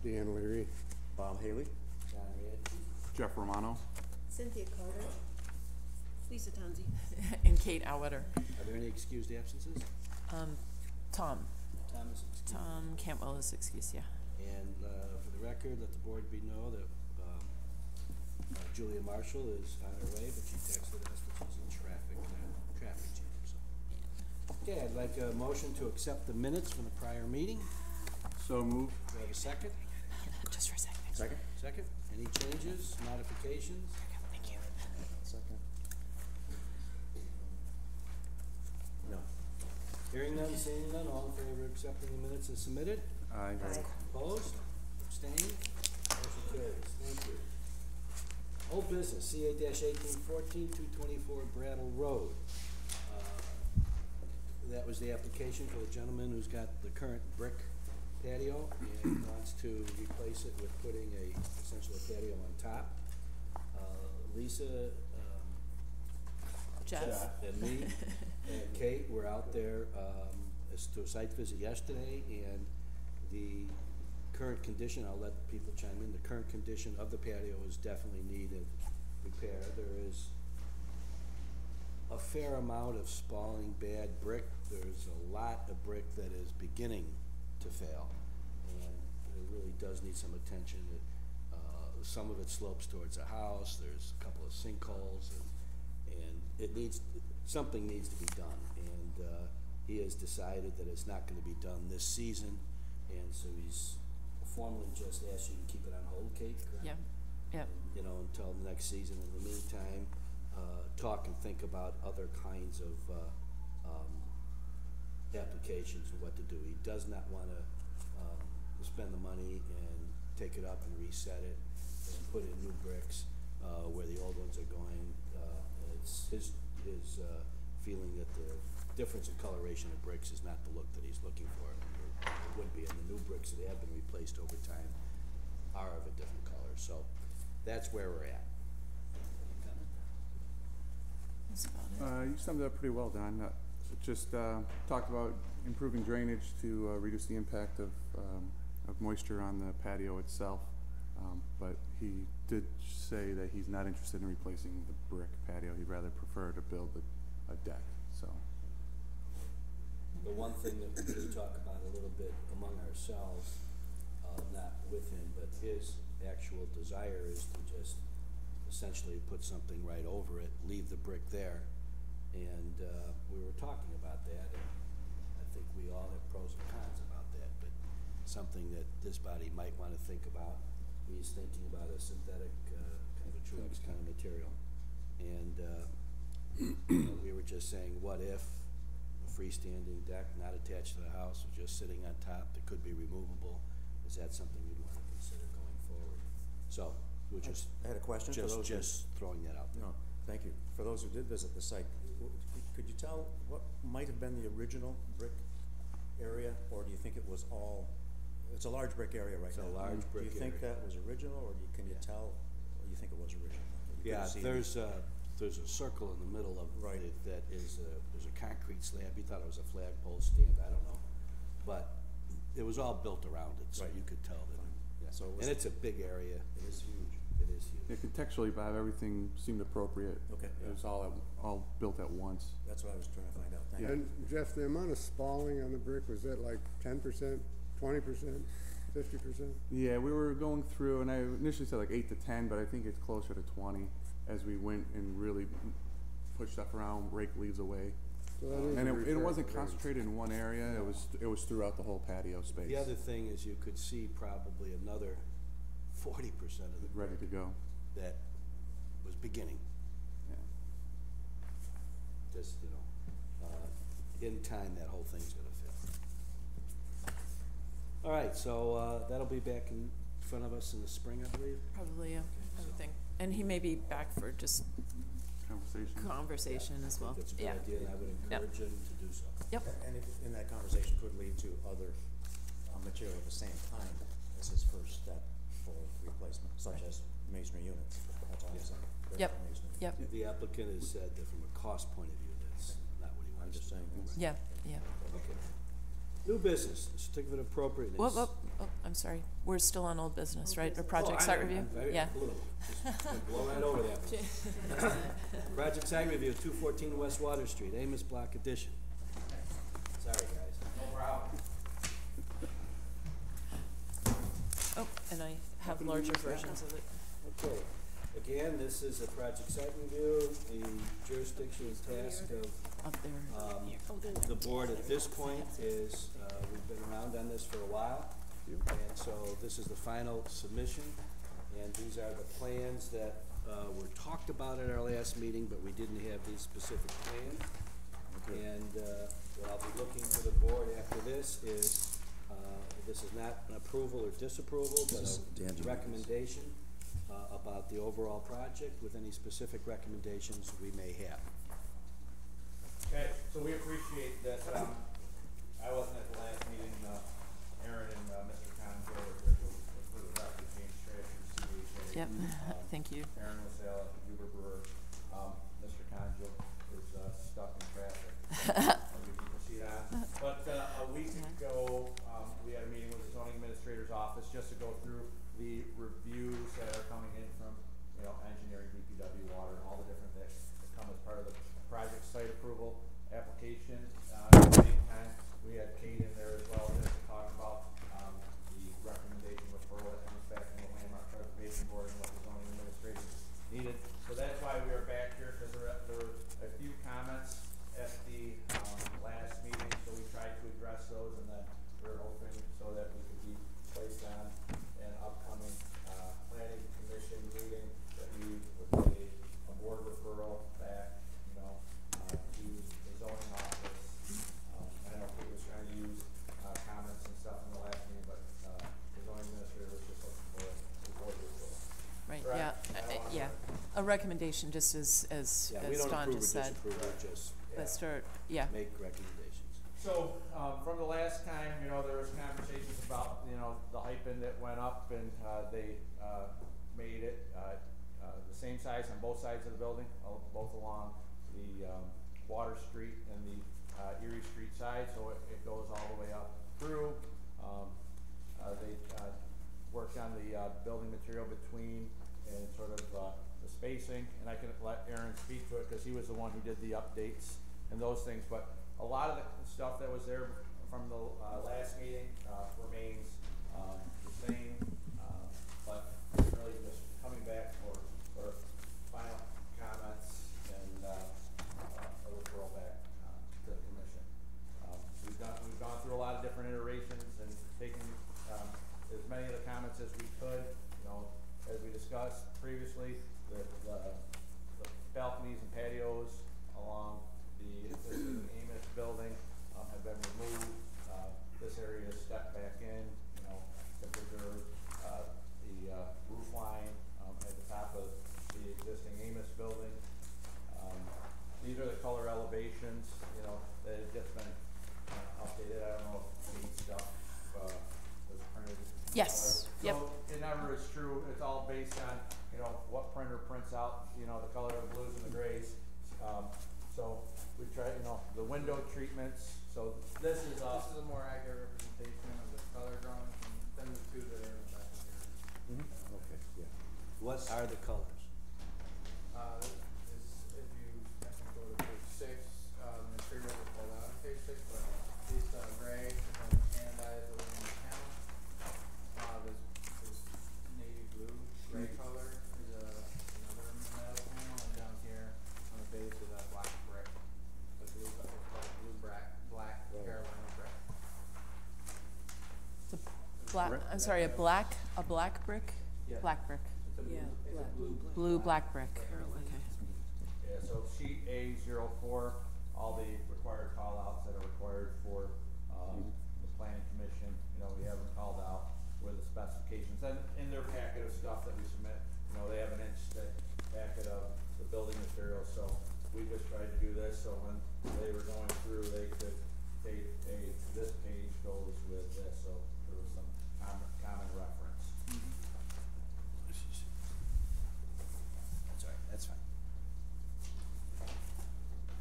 Dan Leary. Bob Haley. John Riad. Jeff Romano. Cynthia Carter. Lisa Tanzi. And Kate Auetter. Are there any excused absences? Tom. Thomas excused. Tom Cantwell is excused, yeah. And for the record, let the board know that Julia Marshall is on her way, but she texted us that she's in traffic jam. So. Okay, I'd like a motion to accept the minutes from the prior meeting. So moved. Do I have a second? Just for a second. Second. Second. Any changes, modifications? Thank you. Second. No. Hearing none, seeing none, all in favor of accepting the minutes as submitted? Aye. Opposed? Abstained? Motion carries. Thank you. Old business, CA-1814, 224 Brattle Road. That was the application for the gentleman who's got the current brick patio and wants to replace it with putting essentially a patio on top. Lisa, Jeff. and me and Kate were out there to a site visit yesterday, and the current condition, I'll let people chime in, the current condition of the patio is definitely needed repair. There is a fair amount of spalling bad brick. There's a lot of brick that is beginning to fail, and it really does need some attention. Some of it slopes towards the house. There's a couple of sinkholes, and something needs to be done. And he has decided that it's not going to be done this season, and so he's formally just asked you to keep it on hold, Kate, correct? Yeah. Yeah. Until the next season. In the meantime, talk and think about other kinds of applications and what to do. He does not want to spend the money and take it up and reset it and put in new bricks where the old ones are going. It's his feeling that the difference in coloration of bricks is not the look that he's looking for. It would be, and the new bricks that have been replaced over time are of a different color. So that's where we're at. That's about it. You summed it up pretty well, Don. Just talked about improving drainage to reduce the impact of moisture on the patio itself. But he did say that he's not interested in replacing the brick patio. He'd rather prefer to build a deck. So. The one thing that we do talk about a little bit among ourselves, not with him, but his actual desire is to just essentially put something right over it, leave the brick there. And we were talking about that, and I think we all have pros and cons about that, but something that this body might want to think about. He's thinking about a synthetic kind of a Truex kind of material. And we were just saying, what if a freestanding deck not attached to the house was just sitting on top that could be removable? Is that something we'd want to consider going forward? So we're just I had a question for those just throwing that out there. No, thank you. For those who did visit the site, could you tell what might have been the original brick area, or do you think it was all? It's a large brick area right now. It's a large brick area. Do you think that was original, or can you tell, or you think it was original? Yeah, there's a circle in the middle of right. it that is there's a concrete slab. He thought it was a flagpole stand. I don't know, but it was all built around it, so right. you could tell that. Yeah. So and it's a big area. It is huge. It is huge. Yeah, contextually, Bob, everything seemed appropriate. Okay. It was all built at once. That's what I was trying to find out. Thank you. And Jeff, the amount of spalling on the brick, was that like 10%, 20%, 50%? Yeah, we were going through, and I initially said like 8 to 10, but I think it's closer to 20 as we went and really pushed stuff around, rake leaves away. So that is And a it wasn't repair. concentrated in one area. It was throughout the whole patio space. The other thing is you could see probably another 40% of the ready brick to go. that was beginning. Yeah. Just in time, that whole thing's going to fill. All right, so that'll be back in front of us in the spring, I believe. Probably, yeah. I would so. think. And he may be back for just Conversation. as well. That's a good Yeah. idea, and I would encourage him to do so. Yep. And if in that conversation could lead to other material at the same time as his first step for replacement, such as masonry units. That's all I'm saying. Yep. Masonry. Yep. The applicant has said that from a cost point of view, that's not what he I'm wants just to saying. do. Yeah. Yeah. Okay. New business, certificate of appropriateness. Whoop, I'm sorry. We're still on old business, right? Or project site review? Yeah. Blow right over that. Project site review, 214 West Water Street, Amos Block Addition. Sorry, guys. No problem. Oh, and I have larger versions of it. Okay, again, this is a project site review. The jurisdiction and task of Up there. the board at this point is, we've been around on this for a while. And so this is the final submission, and these are the plans that were talked about at our last meeting, but we didn't have these specific plans. And what I'll be looking for the board after this is, this is not an approval or disapproval, but a recommendation about the overall project with any specific recommendations we may have. Okay, so we appreciate that, I wasn't at the last meeting, Aaron and, Mr. Conjo were here for the record, James Trash from CHA. Yep, thank you. Aaron Wasale at the Huber Brewer, Mr. Conjo is, stuck in traffic. We can proceed on, but, a week ago, we had a meeting with the zoning administrator's office just to go through the reviews that are coming in from, engineering, DPW, water, and all the different things that come as part of the project site approval application. At the same time, we had Kate in there as well to talk about the recommendation referral that comes back from the Landmark Preservation Board and what the zoning administrator needed. So that's why we are back here, because there were a few comments at the last meeting, so we tried to address those, and then we're hoping so that we could be placed on an upcoming planning commission meeting that we would pay a board referral back, to the zoning office. I know Pete was trying to use comments and stuff in the last meeting, but the zoning administrator was just looking for a board referral. Right, Correct. yeah. A recommendation just as Yeah, we don't Don approve or just said. disapprove, we just Let's start, yeah. make recommendations. So, from the last time, there was conversations about, the hyphen that went up, and, they, made it, the same size on both sides of the building, both along the, Water Street and the, Erie Street side, so it goes all the way up through. They, worked on the, building material between and sort of, the spacing, and I can let Aaron speak to it, cause he was the one who did the updates and those things, but a lot of the stuff that was there from the last meeting remains the same, but really just coming back for sort of final comments and a referral back to the commission. We've gone through a lot of different iterations and taken as many of the comments as we could. As we discussed previously, the balconies and patios along the existing Amos building have been removed. This area is stepped back in, to preserve the roof line at the top of the existing Amos building. These are the color elevations, that have just been updated. I don't know if the stuff was printed. Yes, yep. So it never is true. It's all based on, what printer prints out, the color of the blues and the grays. So we try, the window treatments. So this is a more accurate representation of the color drawings than the two that are in the back here. Okay, yeah. What are the colors? If you, I can go to page 6, the material is pulled out on page 6, but these gray and standardized over in the panel. This navy blue, gray color is another metal panel, and down here on the base is a black brick. The black Carolina brick. I'm sorry, a black brick? Yeah. Black brick. It's a blue, Yeah, it's a black. blue. Blue, black brick. Okay. Yeah, so sheet A04, all the required call outs that are required for, the planning commission, we have them called out with the specifications, and in their packet of stuff that we submit, they have an inch thick packet of the building materials, so we just tried to do this, so when they were going through, they could take this page goes with this, so there was some common reference. That's all right, that's fine.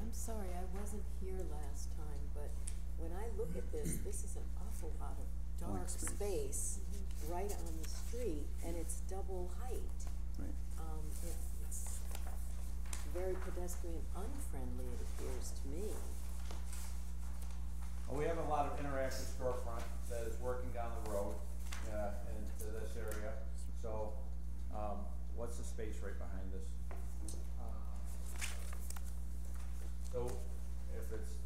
I'm sorry, I wasn't here last time, but when I look at this, this is an awful lot of dark space right on the street, and it's double height. Right. It's very pedestrian unfriendly, it appears to me. Well, we have a lot of interactive storefront that is working down the road, into this area. So, what's the space right behind this? So, if it's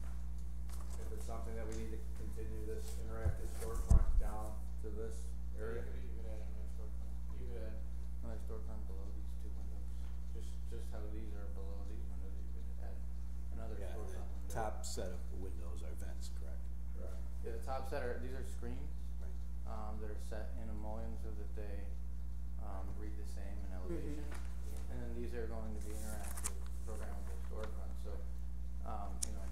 something that we need to continue this interactive storefront down to this area? You could add another storefront. You could add another storefront below these two windows. Just how these are below these windows, you could add another Yeah, storefront the window. top set of windows are vents, correct? Correct. Yeah, the top set these are screens. Right. That are set in a mullion so that they read the same in elevation. And then these are going to be interactive programmable storefronts. So, you know,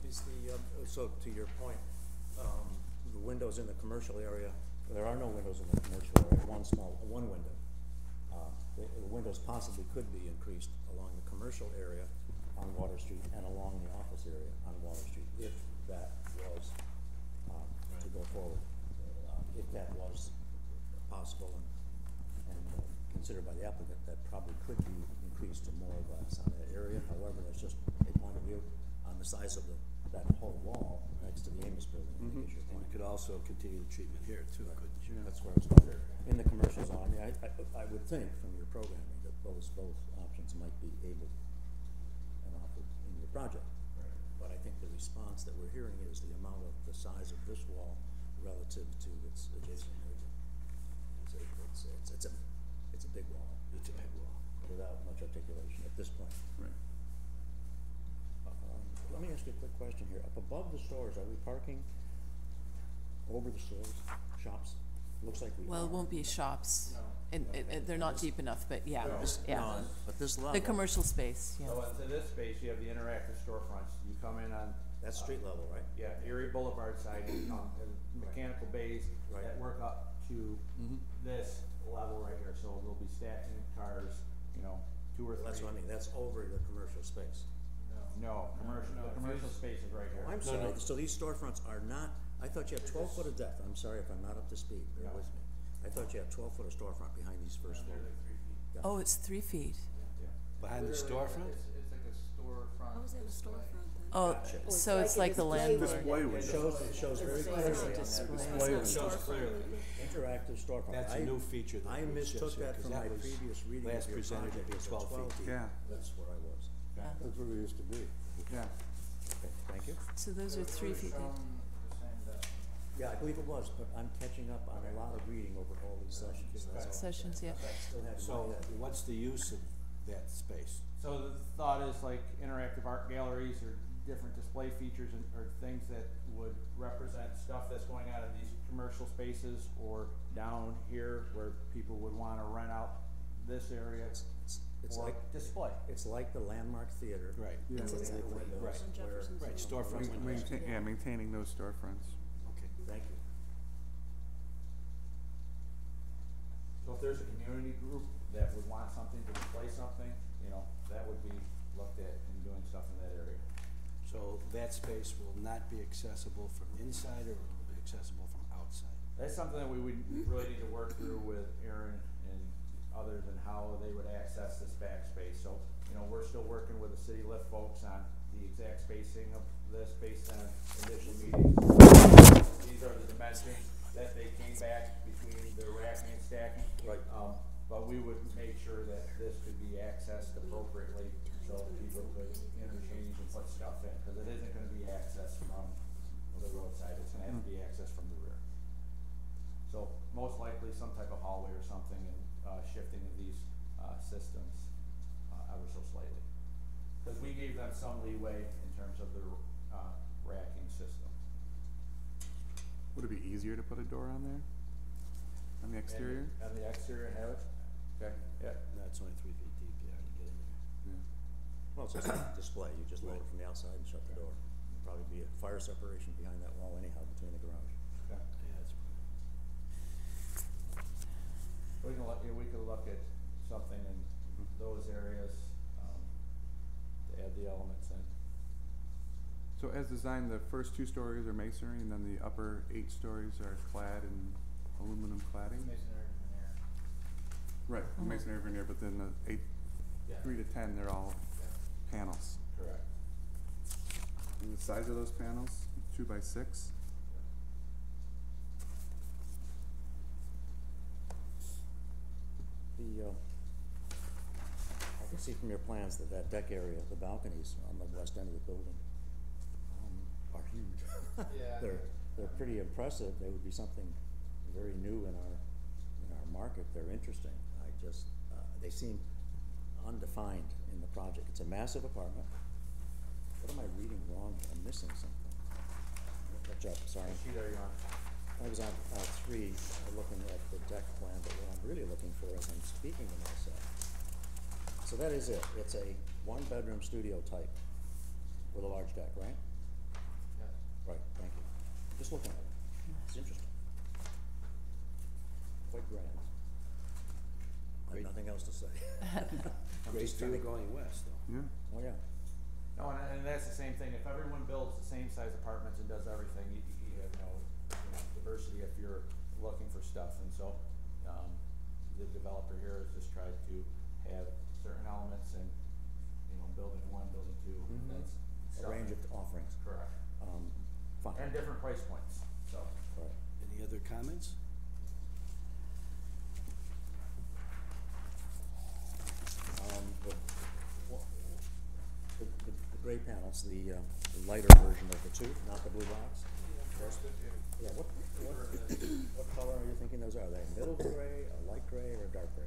Is the, so to your point, the windows in the commercial area, there are no windows in the commercial area, one window. The windows possibly could be increased along the commercial area on Water Street and along the office area on Water Street, if that was, to go forward. If that was possible and considered by the applicant, that probably could be increased to more of us on that area. However, that's just a point of view on the size of that whole wall next to the Amos building, I think is your And point. we could also continue the treatment here too, couldn't you? That's where I was going. In the commercial zone, I mean, I would think from your programming that both options might be able and offered in your project. Right. But I think the response that we're hearing is the amount of the size of this wall relative to its adjacent neighbor. It's a big wall. It's a big wall. Without much articulation at this point. Right. Let me ask you a quick question here. Up above the stores, are we parking over the stores, shops? Looks like we are. Well, it won't be shops, and they're not deep enough, but yeah, yeah. No, but this level. The commercial space, yeah. So into this space, you have the interactive storefronts. You come in on, That's street level, right? yeah, Erie Boulevard side, and come in mechanical bays Right. that work up to this level right here. So they'll be stacking cars, you know, 2 or 3. That's what I mean, that's over the commercial space. No, the commercial space is right here. Oh, I'm sorry, so these storefronts are not, I thought you had 12 foot of depth, I'm sorry if I'm not up to speed, bear with me. I thought you had 12 foot of storefront behind these first floors. Oh, it's 3 feet. Behind the storefront? It's like a storefront. How is it a storefront then? Oh, Gotcha. so it's like the display landlord. Display window. It shows very clearly on that Display. display. It's not clearly. Interactive storefront. That's a new feature that I we mistook just here, that 'cause from that my was previous reading of last your presented project. to be It's 12 feet. Yeah. That's where I was. Yeah. That's what it used to be. Yeah. Okay, thank you. So those are 3 feet. From the same depth. Yeah, I believe it was, but I'm catching up on a lot of reading over all these sessions, that's all. Sessions, yeah. I still have in So my head. what's the use of that space? So the thought is like interactive art galleries or different display features or things that would represent stuff that's going on in these commercial spaces or down here where people would wanna rent out this area It's or like, display. it's like the Landmark Theater. Right. Yeah. With the windows Right. where- Jefferson's Right, Road. storefront windows. Maintaining those storefronts. Okay. Thank you. So if there's a community group that would want something to display something, you know, that would be looked at in doing stuff in that area. So that space will not be accessible from inside or will be accessible from outside? That's something that we would really need to work through with Aaron and others and how they would access this back space. So, you know, we're still working with the city lift folks on the exact spacing of this based on initial meetings. These are the dimensions that they came back between the racking and stacking. Right. But we would make sure that this could be accessed appropriately so people could interchange and put stuff in, cause it isn't gonna be accessed from the roadside, it's gonna have to be accessed from the rear. So most likely some type of hallway or something and, shifting of these, systems, ever so slightly. Cause we gave them some leeway in terms of their, racking system. Would it be easier to put a door on there? On the exterior? And on the exterior and have it, okay, yeah. That's only 3 feet deep, you hard to get in there. Yeah. Well, it's just a display, you just load it from the outside and shut the door. There'd probably be a fire separation behind that wall anyhow, between the garage. Okay. Yeah, that's. We could look at something in those areas, to add the elements in. So as designed, the first 2 stories are masonry, and then the upper 8 stories are clad in aluminum cladding? Masonry veneer. Right, masonry veneer, but then the 3 to 10, they're all panels. Correct. And the size of those panels, 2 by 6? I can see from your plans that that deck area, the balconies on the west end of the building, are huge. Yeah. They're pretty impressive. They would be something very new in our market. They're interesting. They seem undefined in the project. It's a massive apartment. What am I reading wrong? I'm missing something. Catch up, sorry. What sheet are you on? I was on 3, looking at the deck plan, but what I'm really looking for is I'm speaking to myself. So that is it. It's a 1-bedroom studio type with a large deck, right? Yes. Right, thank you. Just looking at it. It's interesting. Quite grand. I have Great. nothing else to say. I'm Great just view trying to- going west, though. Yeah. Oh, yeah. No, and that's the same thing, if everyone builds the same size apartments and does everything, you have diversity if you're looking for stuff, and so, the developer here has just tried to have certain elements and, building 1, building 2, that's. A range of offerings. Correct, Fine. and different price points, so. Right. Any other comments? The gray panels, the lighter version of the 2, not the blue box. Yeah, what color are you thinking those are? Are they middle gray, a light gray, or a dark gray?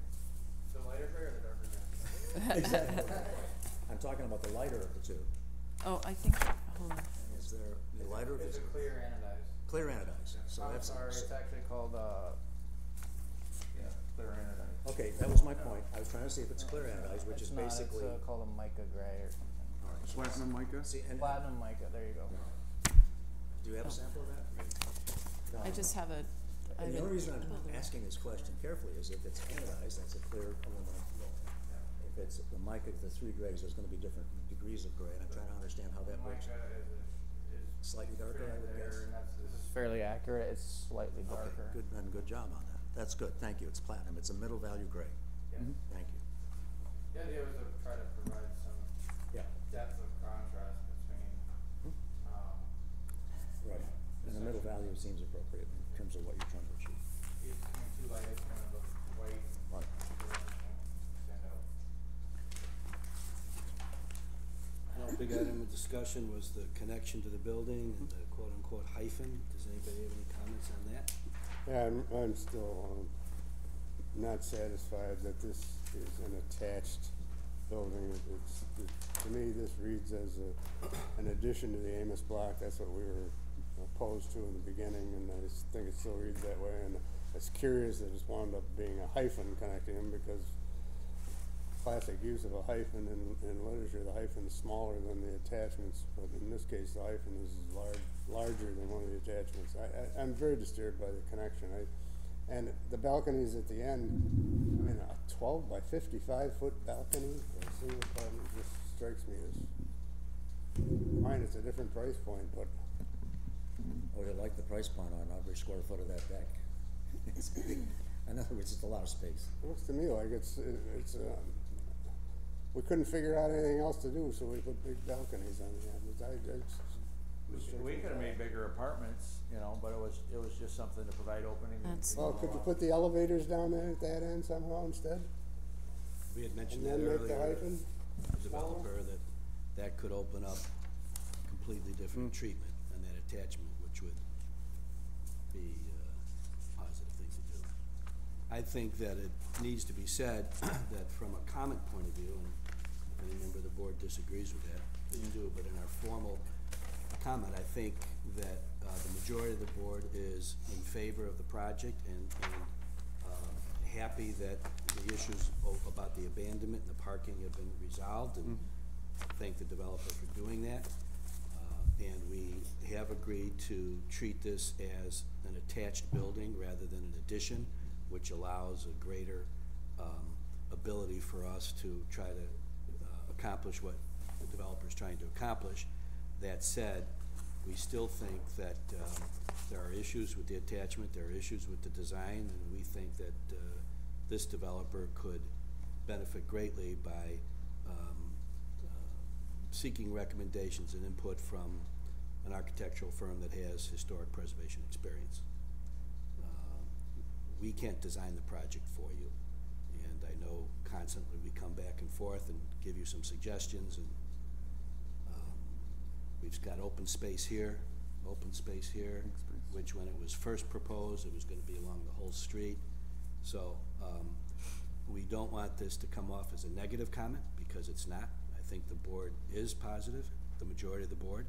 The lighter gray or the darker gray? Exactly. I'm talking about the lighter of the 2. Oh, I think, hold on. Is there the lighter of the It's 2? a clear anodized. Clear anodized, so I'm that's. sorry, it's actually called, Clear anodized. Okay, that was my point. I was trying to see if it's clear anodized, which is it's not, basically. it's called a mica gray or something. Platinum mica? See, and Platinum mica, there you go. do you have a sample of that? No. I just have a, I And the have only reason I'm a- asking this question carefully is if it's anodized, that's a clear aluminum. If it's the mica, the 3 grays, there's gonna be different degrees of gray, and I'm trying to understand how that works. Mica is Slightly darker, I would guess. there, and this is fairly accurate, it's slightly darker. Okay, good, and good job on that. That's good, thank you. It's platinum, it's a middle value gray. Yeah. Thank you. The idea was to try to provide some Yeah, depth of contrast between, right. And the middle value seems appropriate in terms of what you're trying to achieve. between 2 lights, kind of the white Right. stand out. Another big item of discussion was the connection to the building and the quote-unquote hyphen. Does anybody have any comments on that? Yeah, I'm still, not satisfied that this is an attached building. To me, this reads as an addition to the Amos block. That's what we were opposed to in the beginning, and I just think it still reads that way. And it's curious that it's wound up being a hyphen connecting them, because classic use of a hyphen in literature, the hyphen is smaller than the attachments, but in this case, the hyphen is larger than one of the attachments. I'm very disturbed by the connection. And the balconies at the end, I mean, a 12 by 55-foot balcony for a single apartment just strikes me as, fine, it's a different price point, but Oh, you like the price point on every square foot of that deck. In other words, it's a lot of space. it looks to me like we couldn't figure out anything else to do, so we put big balconies on the end. We could have made bigger apartments, but it was just something to provide opening. That's- Well, could you put the elevators down there at that end somehow instead? We had mentioned And that then make the earlier, hyphen the developer, that could open up completely different treatment on that attachment, which would be a positive thing to do. I think that it needs to be said that from a comment point of view, and if any member of the board disagrees with that, please do, but in our formal comment, I think that the majority of the board is in favor of the project and happy that the issues about the abandonment and the parking have been resolved, and thank the developer for doing that. And we have agreed to treat this as an attached building rather than an addition, which allows a greater ability for us to try to accomplish what the developer is trying to accomplish. That said, we still think that there are issues with the attachment, there are issues with the design, and we think that this developer could benefit greatly by seeking recommendations and input from an architectural firm that has historic preservation experience. We can't design the project for you, and I know constantly we come back and forth and give you some suggestions, and we've got open space here, which when it was first proposed, it was gonna be along the whole street. So, we don't want this to come off as a negative comment, because it's not. I think the board is positive, the majority of the board,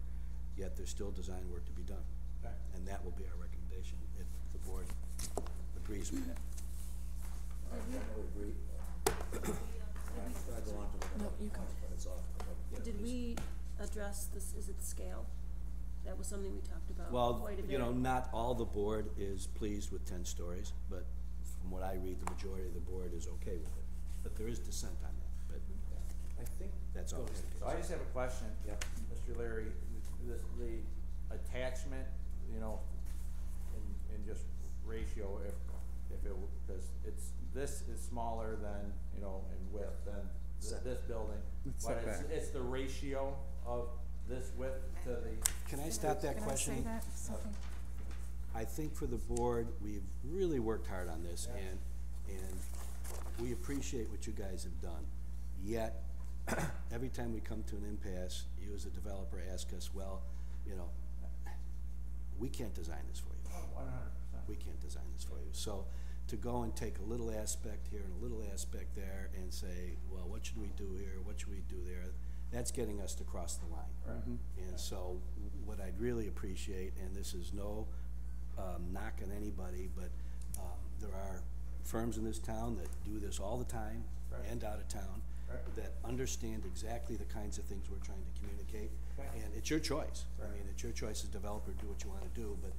yet there's still design work to be done. Okay. And that will be our recommendation, if the board agrees with that. I generally agree. I go on to the No, you go. but it's off. Yeah, Did please. we address this, is it the scale? That was something we talked about Well, quite a bit. you know, not all the board is pleased with 10 stories, but from what I read, the majority of the board is okay with it. But there is dissent on that, but I think. that's always the case. So I just have a question. Yep. Mr. Leary, the attachment, you know, in just ratio, if it, because this is smaller than, you know, in width than this building. It's But setback. it's the ratio of this width to the, Can I stop that question? Can I say that? Something? I think for the board, we've really worked hard on this, Yeah. and we appreciate what you guys have done. Yet, every time we come to an impasse, you as a developer ask us, well, you know, we can't design this for you. 100%. We can't design this for you. So to go and take a little aspect here and a little aspect there and say, well, what should we do here, what should we do there, that's getting us to cross the line. Right. And so what I'd really appreciate, and this is no knock on anybody, but there are firms in this town that do this all the time Right. and out of town, Right. that understand exactly the kinds of things we're trying to communicate. Okay. And it's your choice. I Right. mean, it's your choice as a developer, do what you want to do, but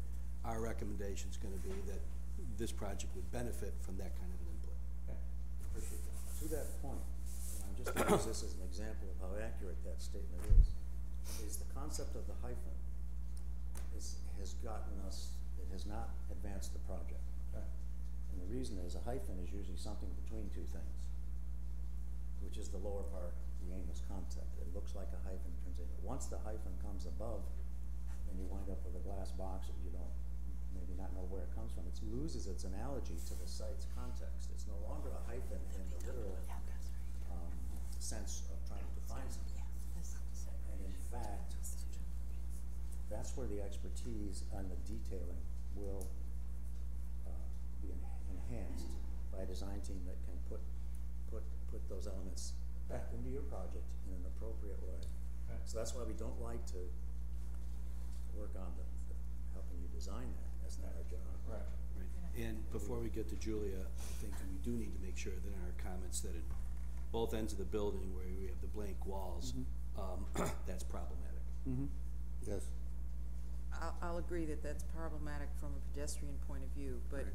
our recommendation's gonna be that this project would benefit from that kind of an input. Okay, appreciate that. To that point, and I'm just gonna use this as an example of how accurate that statement is the concept of the hyphen has gotten us, it has not advanced the project. Okay. And the reason is a hyphen is usually something between two things, which is the lower part, the aimless concept. It looks like a hyphen, turns into, once the hyphen comes above, then you wind up with a glass box that you don't, maybe not know where it comes from. It loses its analogy to the site's context. It's no longer a hyphen in the literal sense of trying to define something. And in fact, that's where the expertise and the detailing will be enhanced by a design team that can put those elements back into your project in an appropriate way. Okay. So that's why we don't like to work on helping you design that. That's not our job. Right. Right. And before we get to Julia, I think we do need to make sure that in our comments that at both ends of the building where we have the blank walls, that's problematic. Yes. I'll agree that that's problematic from a pedestrian point of view, but Right.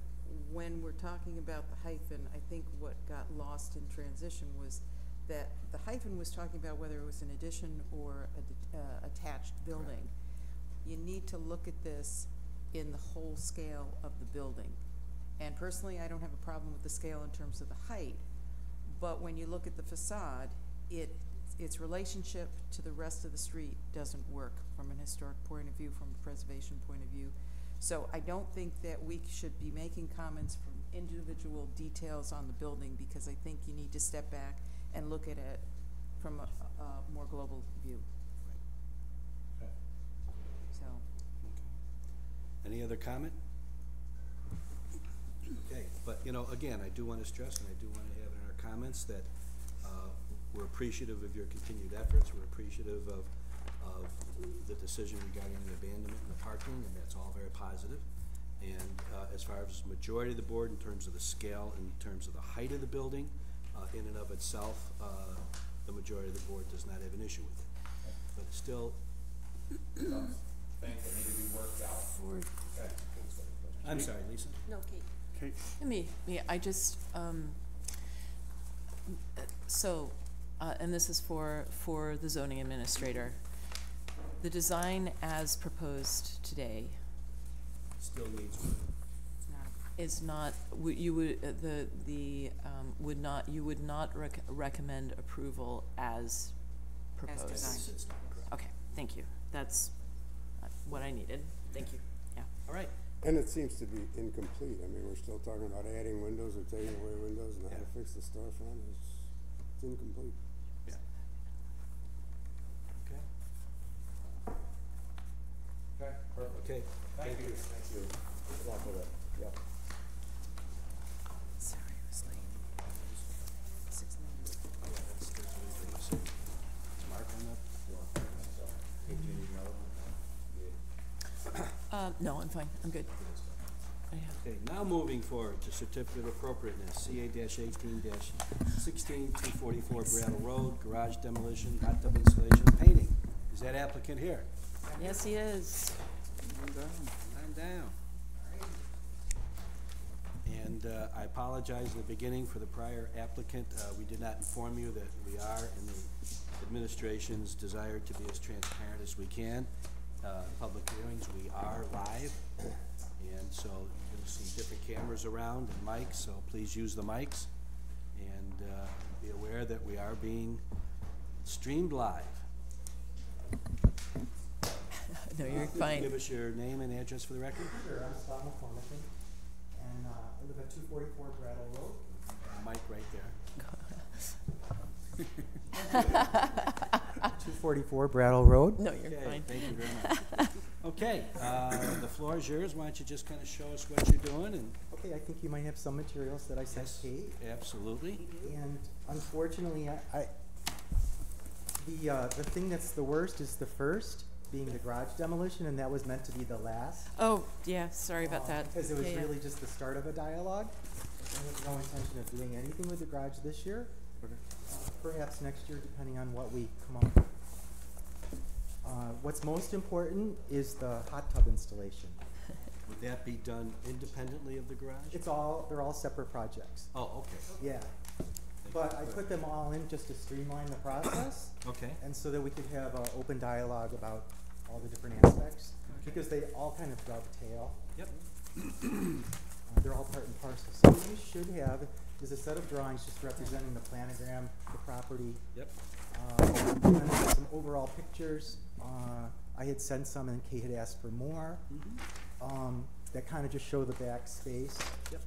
when we're talking about the hyphen, I think what got lost in transition was that the hyphen was talking about whether it was an addition or a attached building. You need to look at this in the whole scale of the building. And personally, I don't have a problem with the scale in terms of the height, but when you look at the facade, its relationship to the rest of the street doesn't work from an historic point of view, from a preservation point of view. So I don't think that we should be making comments from individual details on the building, because I think you need to step back and look at it from a more global view, Okay. so. Any other comment? Okay, but, you know, again, I do want to stress, and I do want to have in our comments that we're appreciative of your continued efforts. We're appreciative of the decision regarding the abandonment and the parking, and that's all very positive. And as far as the majority of the board, in terms of the scale, in terms of the height of the building, in and of itself, the majority of the board does not have an issue with it. But still, Things that need to be worked out. Okay. I'm sorry, Lisa? No, Kate. Kate? I just, so, and this is for the zoning administrator. The design as proposed today Still needs, It's not is not, you would not recommend approval as proposed? designed. it's not correct. Okay, thank you. That's what I needed. Thank you. Yeah. All right. And it seems to be incomplete. I mean, we're still talking about adding windows or taking away windows and how to fix the storefront. It's incomplete. Yeah. Okay. Okay, perfect. Okay. Thank you. Thank you. Good luck with it. Yep. Sorry, I was late. 6:90. Oh, yeah, that's usually the same. Mark on that? Hey, do you need another one? No, I'm fine. I'm good. I have. Okay, now moving forward to certificate of appropriateness, CA-18-16-244 Brattle Road, garage demolition, hot tub installation, painting. Is that applicant here? Yes, he is. I'm down. And I apologize in the beginning for the prior applicant. We did not inform you that we are in the administration's desire to be as transparent as we can. Public hearings, we are live, and so you'll see different cameras around and mics, so please use the mics. And be aware that we are being streamed live. No, you're Could you fine. give us your name and address for the record? Sure, I'm Scott McCormick, and I live at 244 Brattle Road. Mic right there. 244 Brattle Road. No, you're Okay, fine. thank you very much. Okay, the floor is yours. Why don't you just kind of show us what you're doing and. Okay, I think you might have some materials that I sent Yes, Kate, absolutely. and unfortunately, the thing that's the worst is the first, being the garage demolition, and that was meant to be the last. Oh, yeah, sorry about that. Because it was Yeah, yeah. really just the start of a dialogue, and with no intention of doing anything with the garage this year. Perhaps next year, depending on what we come up with. What's most important is the hot tub installation. Would that be done independently of the garage? They're all separate projects. Oh, okay. Yeah. But I put them all in just to streamline the process, Okay. and so that we could have an open dialogue about all the different aspects, because they all kind of dovetail. Yep. They're all part and parcel. So what you should have is a set of drawings just representing the planogram, the property, Yep. and then some overall pictures. I had sent some, and Kate had asked for more. That kind of just show the back space. Yep.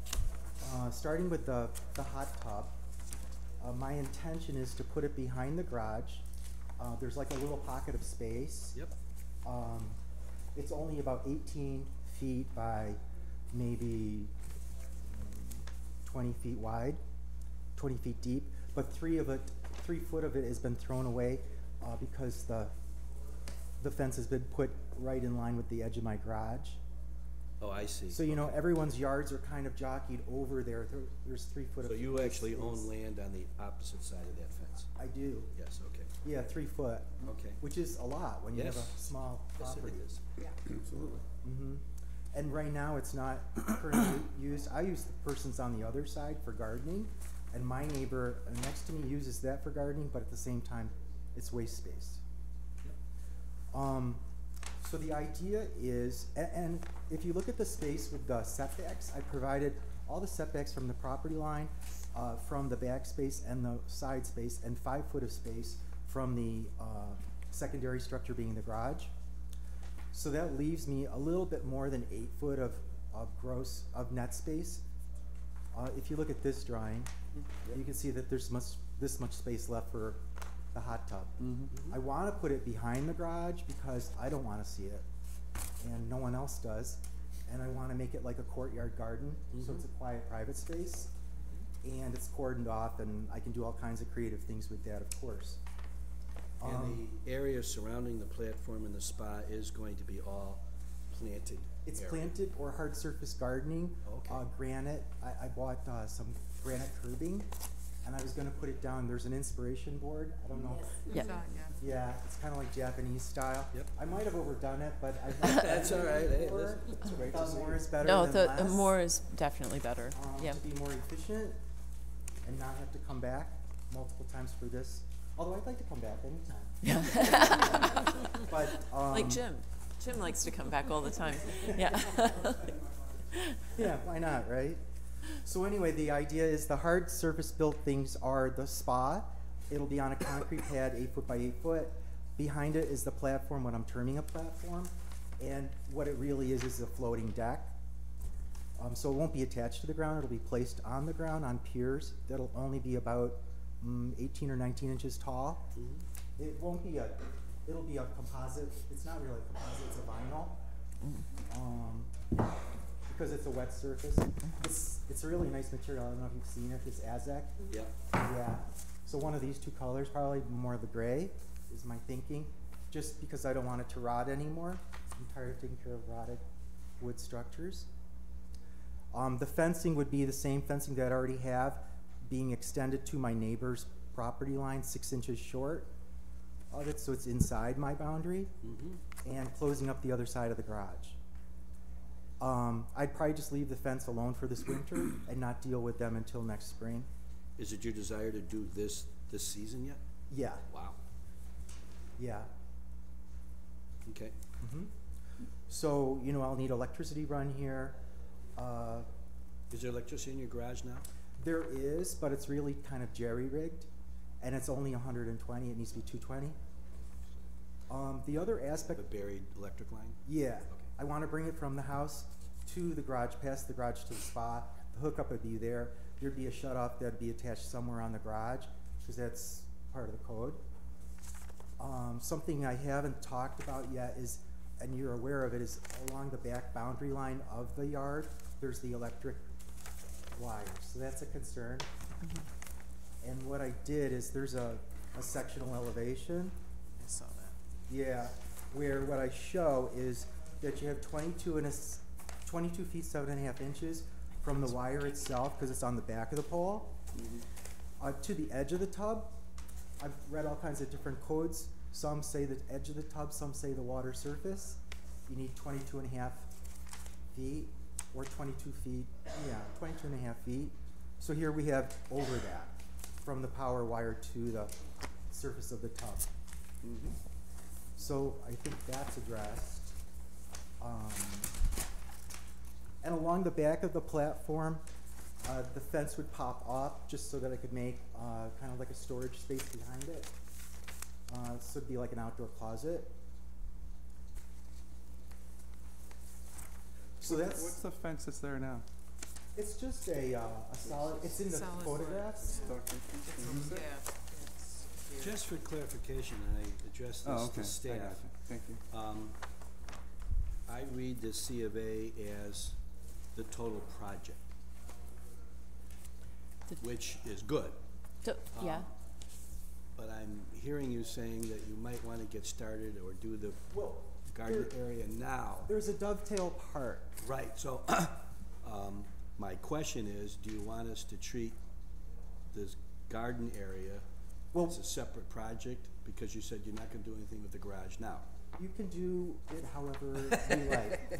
Starting with the hot tub, my intention is to put it behind the garage. There's like a little pocket of space. Yep. It's only about 18 feet by maybe 20 feet wide, 20 feet deep, but 3 foot of it has been thrown away because the fence has been put right in line with the edge of my garage. Oh, I see. So, you know, everyone's yards are kind of jockeyed over there. There's 3 foot of So you actually space. own land on the opposite side of that fence? I do. Yes, okay. Yeah, 3 foot. Okay. Which is a lot when you have Yes. a small Yes, property. it is. Absolutely. And right now, it's not currently used. I use the person's on the other side for gardening, and my neighbor next to me uses that for gardening, but at the same time, it's waste space. So the idea is, and if you look at the space with the setbacks, I provided all the setbacks from the property line, from the back space and the side space, and 5 foot of space from the secondary structure being the garage. So that leaves me a little bit more than 8 foot of net space. If you look at this drawing, you can see that there's this much space left for the hot tub. I want to put it behind the garage because I don't want to see it, and no one else does. And I want to make it like a courtyard garden, so it's a quiet, private space, and it's cordoned off, and I can do all kinds of creative things with that, of course. And the area surrounding the platform and the spa is going to be all planted It's area. planted or hard surface gardening. Okay. Granite. I bought some granite curbing, and I was going to put it down. There's an inspiration board. I don't know. Yeah. Yeah, it's kind of like Japanese style. Yep. I might have overdone it, but I've not done That's it all right. Hey, before. that's I great to thought see. more is better No, than the less. more is definitely better. Yeah. To be more efficient and not have to come back multiple times for this. Although I'd like to come back anytime. But, Like Jim. Jim likes to come back all the time. Yeah. yeah, why not, right? So anyway, the idea is the hard surface built things are the spa. It'll be on a concrete pad, 8 foot by 8 foot. Behind it is the platform, what I'm terming a platform. And what it really is a floating deck. So it won't be attached to the ground. It'll be placed on the ground on piers that'll only be about 18 or 19 inches tall. It won't be it'll be a composite. It's not really a composite, it's a vinyl. Because it's a wet surface. It's a really nice material. I don't know if you've seen it, this Azek. Yeah. Yeah. So one of these two colors, probably more of the gray, is my thinking. Just because I don't want it to rot anymore. I'm tired of taking care of rotted wood structures. The fencing would be the same fencing that I already have, being extended to my neighbor's property line, 6 inches short of it, so it's inside my boundary, and closing up the other side of the garage. I'd probably just leave the fence alone for this winter and not deal with them until next spring. Is it your desire to do this season yet? Yeah, Wow. yeah. Okay. So, you know, I'll need electricity run here. Is there electricity in your garage now? There is, but it's really kind of jerry-rigged, and it's only 120. It needs to be 220. The other aspect... A buried electric line? Yeah. Okay. I want to bring it from the house to the garage, past the garage to the spa. The hookup would be there. There'd be a shut-off that'd be attached somewhere on the garage, because that's part of the code. Something I haven't talked about yet is, and you're aware of it, is along the back boundary line of the yard, there's the electric wires. So that's a concern. And what I did is there's a sectional elevation. I saw that. Yeah, where what I show is that you have 22 feet 7.5 inches from the wire itself, because it's on the back of the pole, to the edge of the tub. I've read all kinds of different codes. Some say the edge of the tub, some say the water surface. You need 22.5 feet, or 22 feet, yeah, 22.5 feet. So here we have over that, from the power wire to the surface of the tub. So I think that's addressed. And along the back of the platform, the fence would pop up just so that I could make kind of like a storage space behind it. So it'd be like an outdoor closet. So that's... What's the fence that's there now? It's just a solid, it's in the Solid photographs. Yeah. Just for clarification, and I address this Oh, okay. to staff. I got you. Thank you. I read the C of A as the total project, which is good. Yeah. But I'm hearing you saying that you might want to get started or do the Well, garden area now. there's a dovetail part. Right, so my question is, do you want us to treat this garden area Well, as a separate project? Because you said you're not gonna do anything with the garage now. you can do it however you like.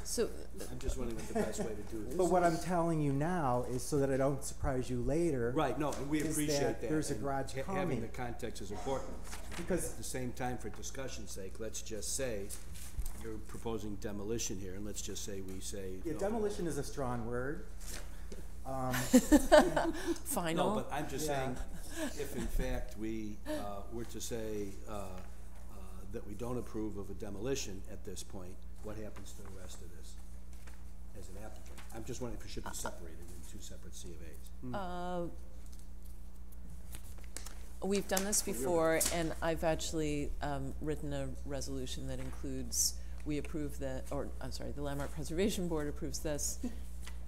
So, I'm just wondering what the best way to do this. But what I'm telling you now is so that I don't surprise you later. Right, no, and we is appreciate that that. there's a and garage Having coming. the context is important. Because At the same time, for discussion's sake, let's just say you're proposing demolition here, and let's just say we say. yeah, no. demolition is a strong word. final. No, but I'm just Yeah. saying, if in fact we were to say that we don't approve of a demolition at this point, what happens to the rest of this as an applicant? I'm just wondering if it should be separated in two separate C of As. We've done this before, and I've actually written a resolution that includes, we approve the Landmark Preservation Board approves this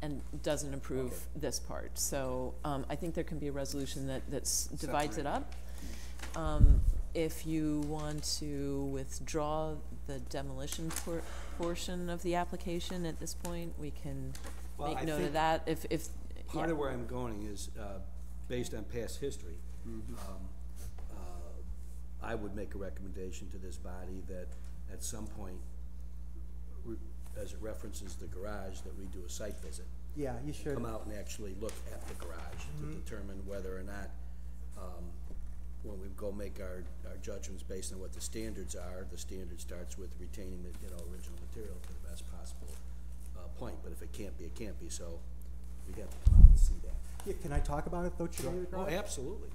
and doesn't approve this part. So I think there can be a resolution that divides it up. If you want to withdraw the demolition portion of the application at this point, we can Well, make I note of think that. If Part yeah. of where I'm going is, based on past history, I would make a recommendation to this body that at some point, as it references the garage, that we do a site visit. Yeah, you should. Come out and actually look at the garage to determine whether or not when we go make our judgments based on what the standards are, the standard starts with retaining the, original material to the best possible, point, but if it can't be, it can't be, so we'd have to come out and see that. Yeah, can I talk about it though today? the Oh, garage? absolutely.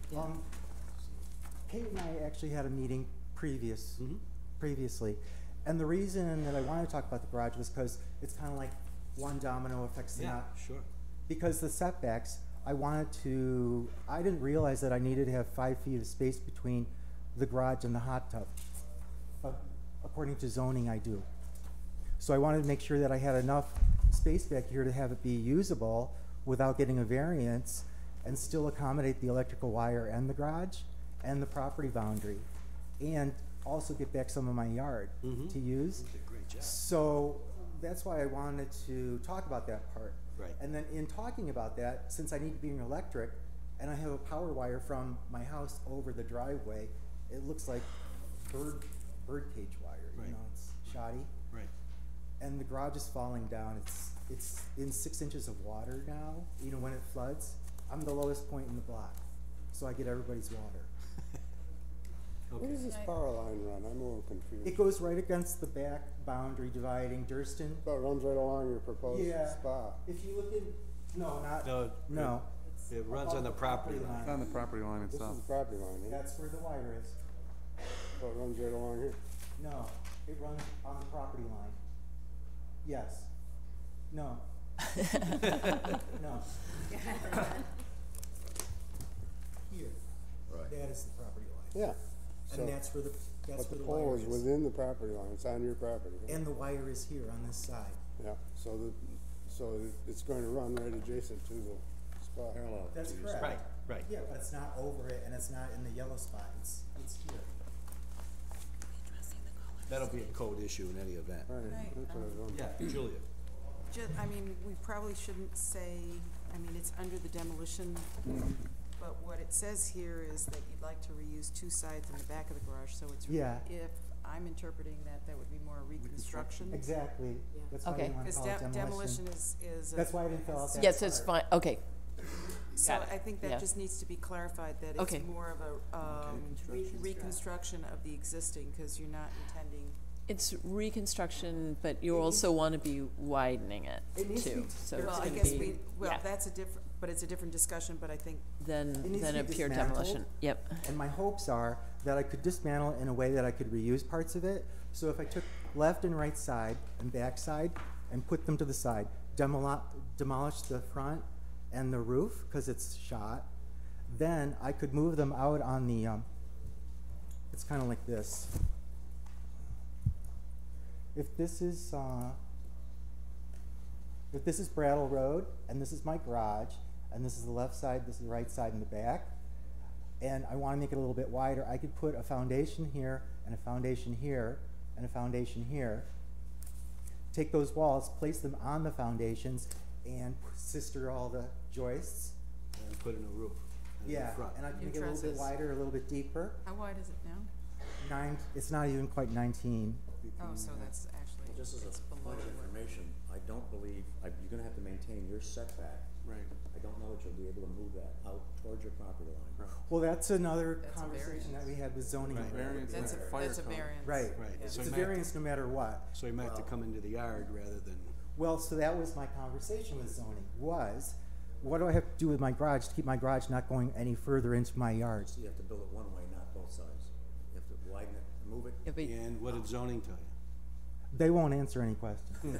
Kate and I actually had a meeting Mhm. previously, and the reason that I wanted to talk about the garage was because it's kind of like one domino affects the Yeah, not. sure. Because the setbacks, I didn't realize that I needed to have 5 feet of space between the garage and the hot tub. But according to zoning, I do. So I wanted to make sure that I had enough space back here to have it be usable without getting a variance and still accommodate the electrical wire and the garage and the property boundary, and also get back some of my yard to use. You did a great job. So that's why I wanted to talk about that part. Right. And then in talking about that, since I need to be in electric, and I have a power wire from my house over the driveway, it looks like bird cage wire, Right. it's shoddy. Right. And the garage is falling down, it's in 6 inches of water now, when it floods. I'm the lowest point in the block, so I get everybody's water. Where does this power line run? I'm a little confused. It goes right against the back boundary dividing Durston. Oh, it runs right along your proposed Yeah. spot. If you look at, No, no. it runs on the property line. It's on the property line This itself. is the property line, right? That's where the wire is. So it runs right along here? No, it runs on the property line. Yes. No. No. Here. Right. That is the property line. Yeah. So, And that's where the but the wire pole is within the property line, it's on your property. right? And the wire is here on this side. Yeah, so it's going to run right adjacent to the spot. Parallel. That's to- correct. Right, right. Yeah, but it's not over it and it's not in the yellow spot. It's here. That'll be a code issue in any event. Right, Right, that's what I was wondering. Yeah, Julia. We probably shouldn't say, it's under the demolition, but what it says here is that you'd like to reuse 2 sides in the back of the garage, so it's, Yeah. if I'm interpreting that, that would be more reconstruction. Exactly. Yeah. That's why I Okay. didn't want to Because call it demolition is. That's why I didn't fill out that. Yes, it's part. fine, okay, So Got it. I think Yeah. that just needs to be clarified, that Okay. it's more of a, reconstruction of the existing, because you're not intending. it's reconstruction, but you also wanna be widening it It needs to too, be- so Well, it's I gonna guess be, yeah, that's it's a different discussion, but I think, then It needs to a be pure dismantled. demolition, yep. And my hopes are that I could dismantle it in a way that I could reuse parts of it. So if I took left and right side and back side and put them to the side, demolish the front and the roof because it's shot, then I could move them out on the, it's kind of like this. If this is Brattle Road and this is my garage and this is the left side, this is the right side and the back, and I want to make it a little bit wider, I could put a foundation here and a foundation here and a foundation here. Take those walls, place them on the foundations, and sister all the joists. And put in a roof. in the Yeah, front. and I can New make it a little bit trusses. wider, a little bit deeper. how wide is it now? It's not even quite 19. Oh, so that's actually, Just as it's a below point of what. information, I don't believe, you're gonna have to maintain your setback. Right. I don't know that you'll be able to move that out towards your property line. Well, that's another That's a conversation that variance. we had with zoning. Right. Variance and That's a, fire that's a code. variance. Right. Right. Yeah. So It's a you might have to- variance no matter what. So you might have to come into the yard rather than, Well, so that was my conversation with zoning, was, what do I have to do with my garage to keep my garage not going any further into my yard? So you have to build it one way, not both sides. You have to widen it, move it. Yeah, but and what did zoning tell you? They won't answer any questions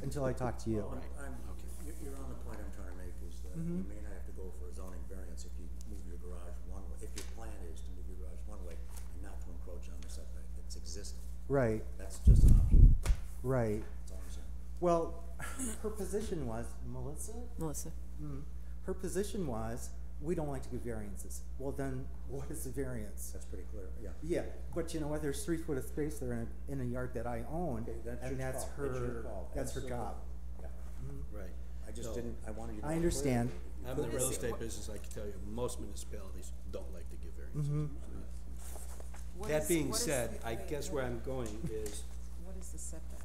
until I talk to you. Well, you're on the point I'm trying to make, is that you may not have to go for a zoning variance if you move your garage one way, if your plan is to move your garage one way and not to encroach on the setback that's existing. Right, That's just an option, right. that's all I'm saying. Well, her position was, Melissa? Melissa, Her position was, we don't like to give variances. Well, then, what is the variance? That's pretty clear, yeah. Yeah, but you know what, there's 3 foot of space there in a yard that I own, Okay, that's and your that's call. That's your call. that's her Absolutely. job. Yeah. Right. I just So- didn't, I wanted you to. I know understand. clearly. I'm in the What real is it? estate What- business, I can tell you, most municipalities don't like to give variances. What That is- being what is said, the- I guess where I'm going is, What is the setback?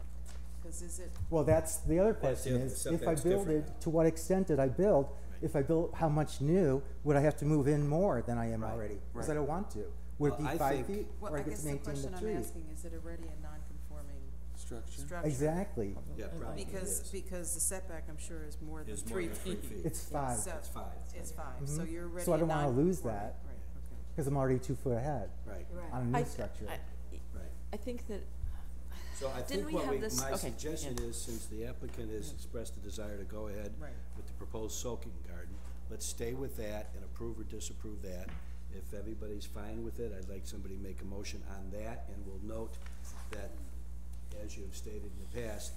Because is it, Well, that's the other That's the question other- is, the if I setback's build different. it, to what extent did I build? Right. if I built how much new, would I have to move in more than I am Right. already? Because I Right. don't want to. Would it Well, I be 5 think- feet, Well, or I I get guess to the maintain the question I'm tree? asking, is it already a non-conforming Structure. structure? Exactly. Yeah, probably Because, is. because the setback, I'm sure, is more than Is more 3 than 3 feet. feet. It's 5, So, It's 5. it's 5, so Mhm. you're already So I don't wanna lose non-conforming. that. Right, okay. because I'm already 2 foot ahead Right, Right. on a new I- structure. right. I think that, So I Didn't think we what have we, this- my okay, suggestion yeah. is, since the applicant has expressed a desire to go ahead Right. with the proposed soaking garden, let's stay with that and approve or disapprove that. If everybody's fine with it, I'd like somebody to make a motion on that, and we'll note that, as you have stated in the past,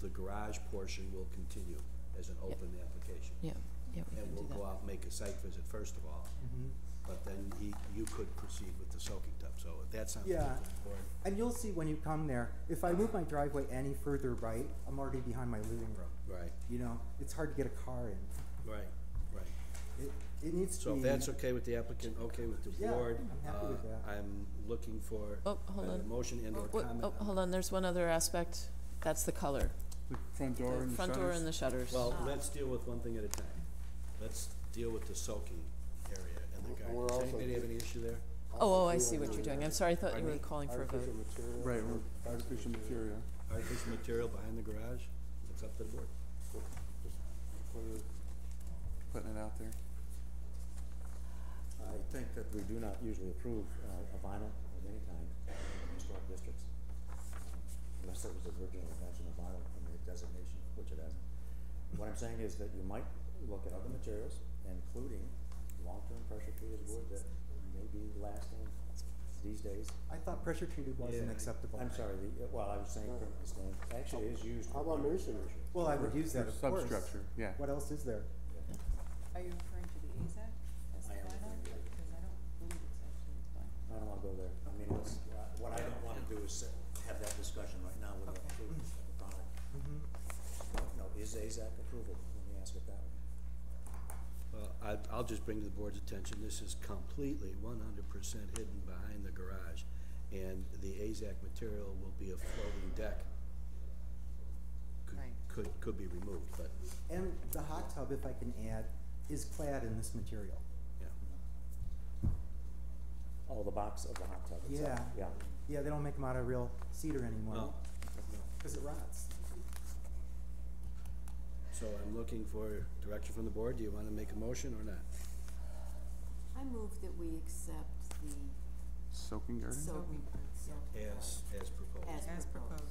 the garage portion will continue as an open application. yeah, we And can we'll do go that. out and make a site visit first of all, Mhm. but then you could proceed with the soaking tub, so if that sounds good Yeah. to the board. And you'll see when you come there, if I move my driveway any further right, I'm already behind my living room. Right, You know, it's hard to get a car in. right, right. It needs to So be. if that's okay with the applicant, okay with the Yeah, board, I'm happy with that. I'm looking for Oh, hold a on. motion and or comment. Oh, hold on, there's one other aspect, that's the color. The front door The and the front door shutters. and the shutters. Well, let's deal with one thing at a time. Let's deal with the soaking area and the And we're garden. Does also anybody have any issue there? Oh, I see what you're doing, I'm sorry, I thought you Pardon were me? calling for a vote. Artificial material. Right, we're artificial material. Artificial material behind the garage? It's up to the board. Just put it- Putting it out there. I think that we do not usually approve a vinyl of any kind in historic districts, unless there was original intention of vinyl in the designation, which it hasn't. What I'm saying is that you might look at other materials, including long-term pressure-treated wood that may be lasting these days. I thought pressure treated wasn't Yeah, acceptable. I'm sorry, well, I was saying currently standing, actually is used. How about masonry? Well, I would use that, of course. Substructure, yeah. What else is there? Are you referring to the AZAC as I am vinyl? referring to it. Because I don't believe it's actually vinyl. I don't wanna go there. I mean, it's, what I don't wanna do is have that discussion right now with the Okay. approval of the product. Mm-hmm. No, is AZAC approval? Let me ask it that way. Well, I'll just bring to the board's attention, this is completely 100% hidden behind the garage. And the AZAC material will be a floating deck. Right. Could be removed, but, And the hot tub, if I can add, is clad in this material. yeah. Oh, the box of the hot tub itself? Yeah. Yeah. Yeah, they don't make them out of real cedar anymore. No. Because it rots. So I'm looking for direction from the board. Do you wanna make a motion or not? I move that we accept the Soaking garden? soaking, As proposed. As proposed.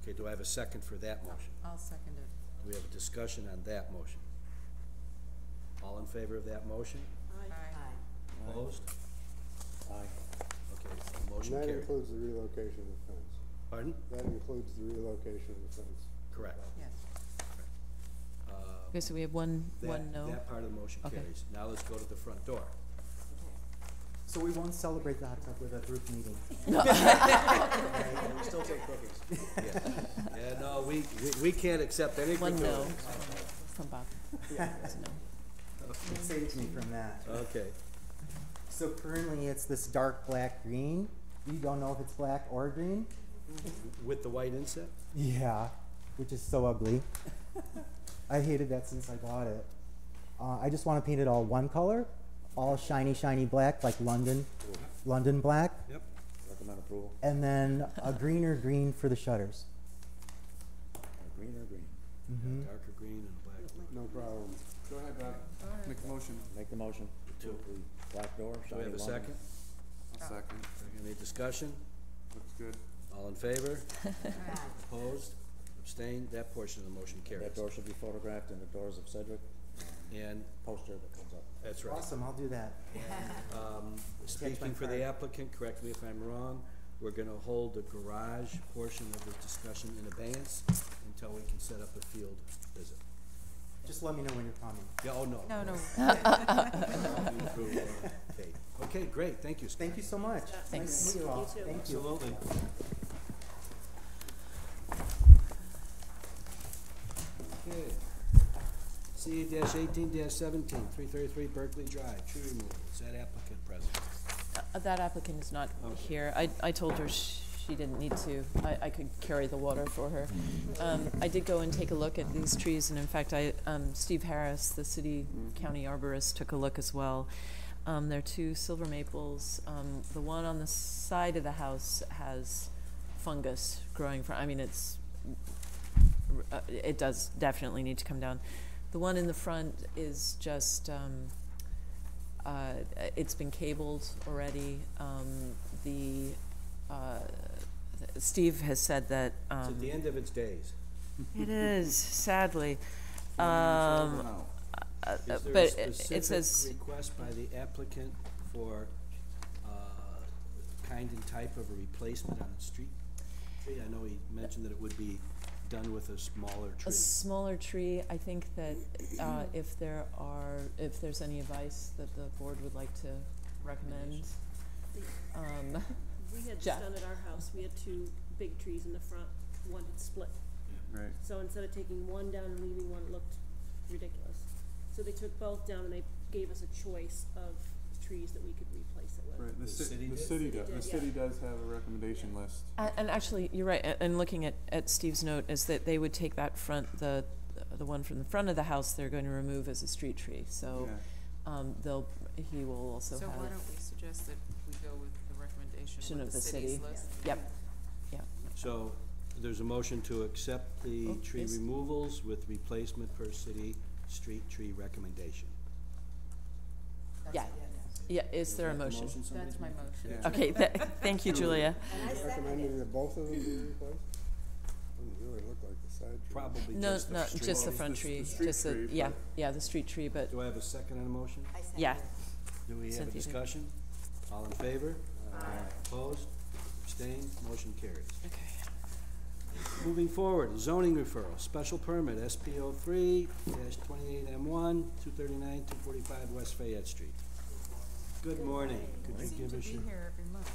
Okay, do I have a second for that motion? I'll second it. Do we have a discussion on that motion? All in favor of that motion? Aye. Aye. Opposed? Aye. Okay, the And motion that carried. includes the relocation of the fence. Pardon? That includes the relocation of the fence. Correct. Yes. Okay, so we have one no. That part of the motion Okay. carries. Now let's go to the front door. So we won't celebrate the hot tub with a group meeting. We still take cookies. Yeah, no, we can't accept any One no gratuities. from Bob. That's a no. It saves me from that. Okay, So currently it's this dark black green. You don't know if it's black or green? with the white inset? Yeah, which is so ugly. I hated that since I bought it. I just want to paint it all one color, all shiny, shiny black, like London black, Yep. Recommend approval, and then a greener green for the shutters. green or green? Mm-hmm. Darker green and black. No problem. Go ahead, Bob. Make a motion. Make the motion to the black door, Do we shiny have a London. second? A second. Any discussion? Looks good. All in favor? Aye. Opposed? Abstained? That portion of the motion carries. That door should be photographed in the doors of Sedgwick, And, poster that comes up. that's right. Awesome, I'll do that. Speaking for the applicant, correct me if I'm wrong, we're gonna hold the garage portion of the discussion in abeyance until we can set up a field visit. Just let me know when you're coming. Yeah, oh, no. No, no. Kate. Okay, great, thank you, Scott. Thank you so much. Thanks. Nice to meet you all. You too. Thank you. Absolutely. Okay. CA-18-17, 333 Berkeley Drive, tree removal. Is that applicant present? That applicant is not Okay. here. I told her she didn't need to, I could carry the water for her. I did go and take a look at these trees, and in fact, Steve Harris, the city county arborist, took a look as well. There are 2 silver maples. The one on the side of the house has fungus growing from, I mean, it does definitely need to come down. The one in the front is just, it's been cabled already. Steve has said that, It's at the end of its days. it is, sadly. Is But there a it specific says, request by the applicant for, kind and type of a replacement on the street tree? I know he mentioned that it would be done with a smaller a tree. smaller tree. I think that if there's any advice that the board would like to recommend. We had this Jeff? done at our house, we had 2 big trees in the front, one had split. Right. So instead of taking one down and leaving one, it looked ridiculous. So they took both down and they gave us a choice of trees that we could replace it with. Right, The city did? the city does have a recommendation list. And actually, you're right, and looking at Steve's note is that they would take that the one from the front of the house, they're going to remove as a street tree, so, he will also have. So why don't we suggest that we go with the recommendation Of with the the city's city. list? Yep, yep. So, there's a motion to accept the Oh, tree yes. removals with replacement per city street tree recommendation. Yeah, yeah, is there a that the motion? somebody's That's my made? motion. Yeah. Okay, thank you, Julia. And I second Recommending it. that both of them be replaced? Doesn't really look like the side tree. Probably No, just the no, street. just the Well, front the tree, street just the, tree, yeah, but- yeah, the street tree, but, Do I have a second on the motion? I second yeah. it. Do we have a Cynthia did. discussion? All in favor? Opposed? Abstained? Motion carries. Okay. Moving forward, zoning referral, special permit, SPO 3-28M1, 239, 245 West Fayette Street. Good morning. Could you Seem give to us be your, here every month.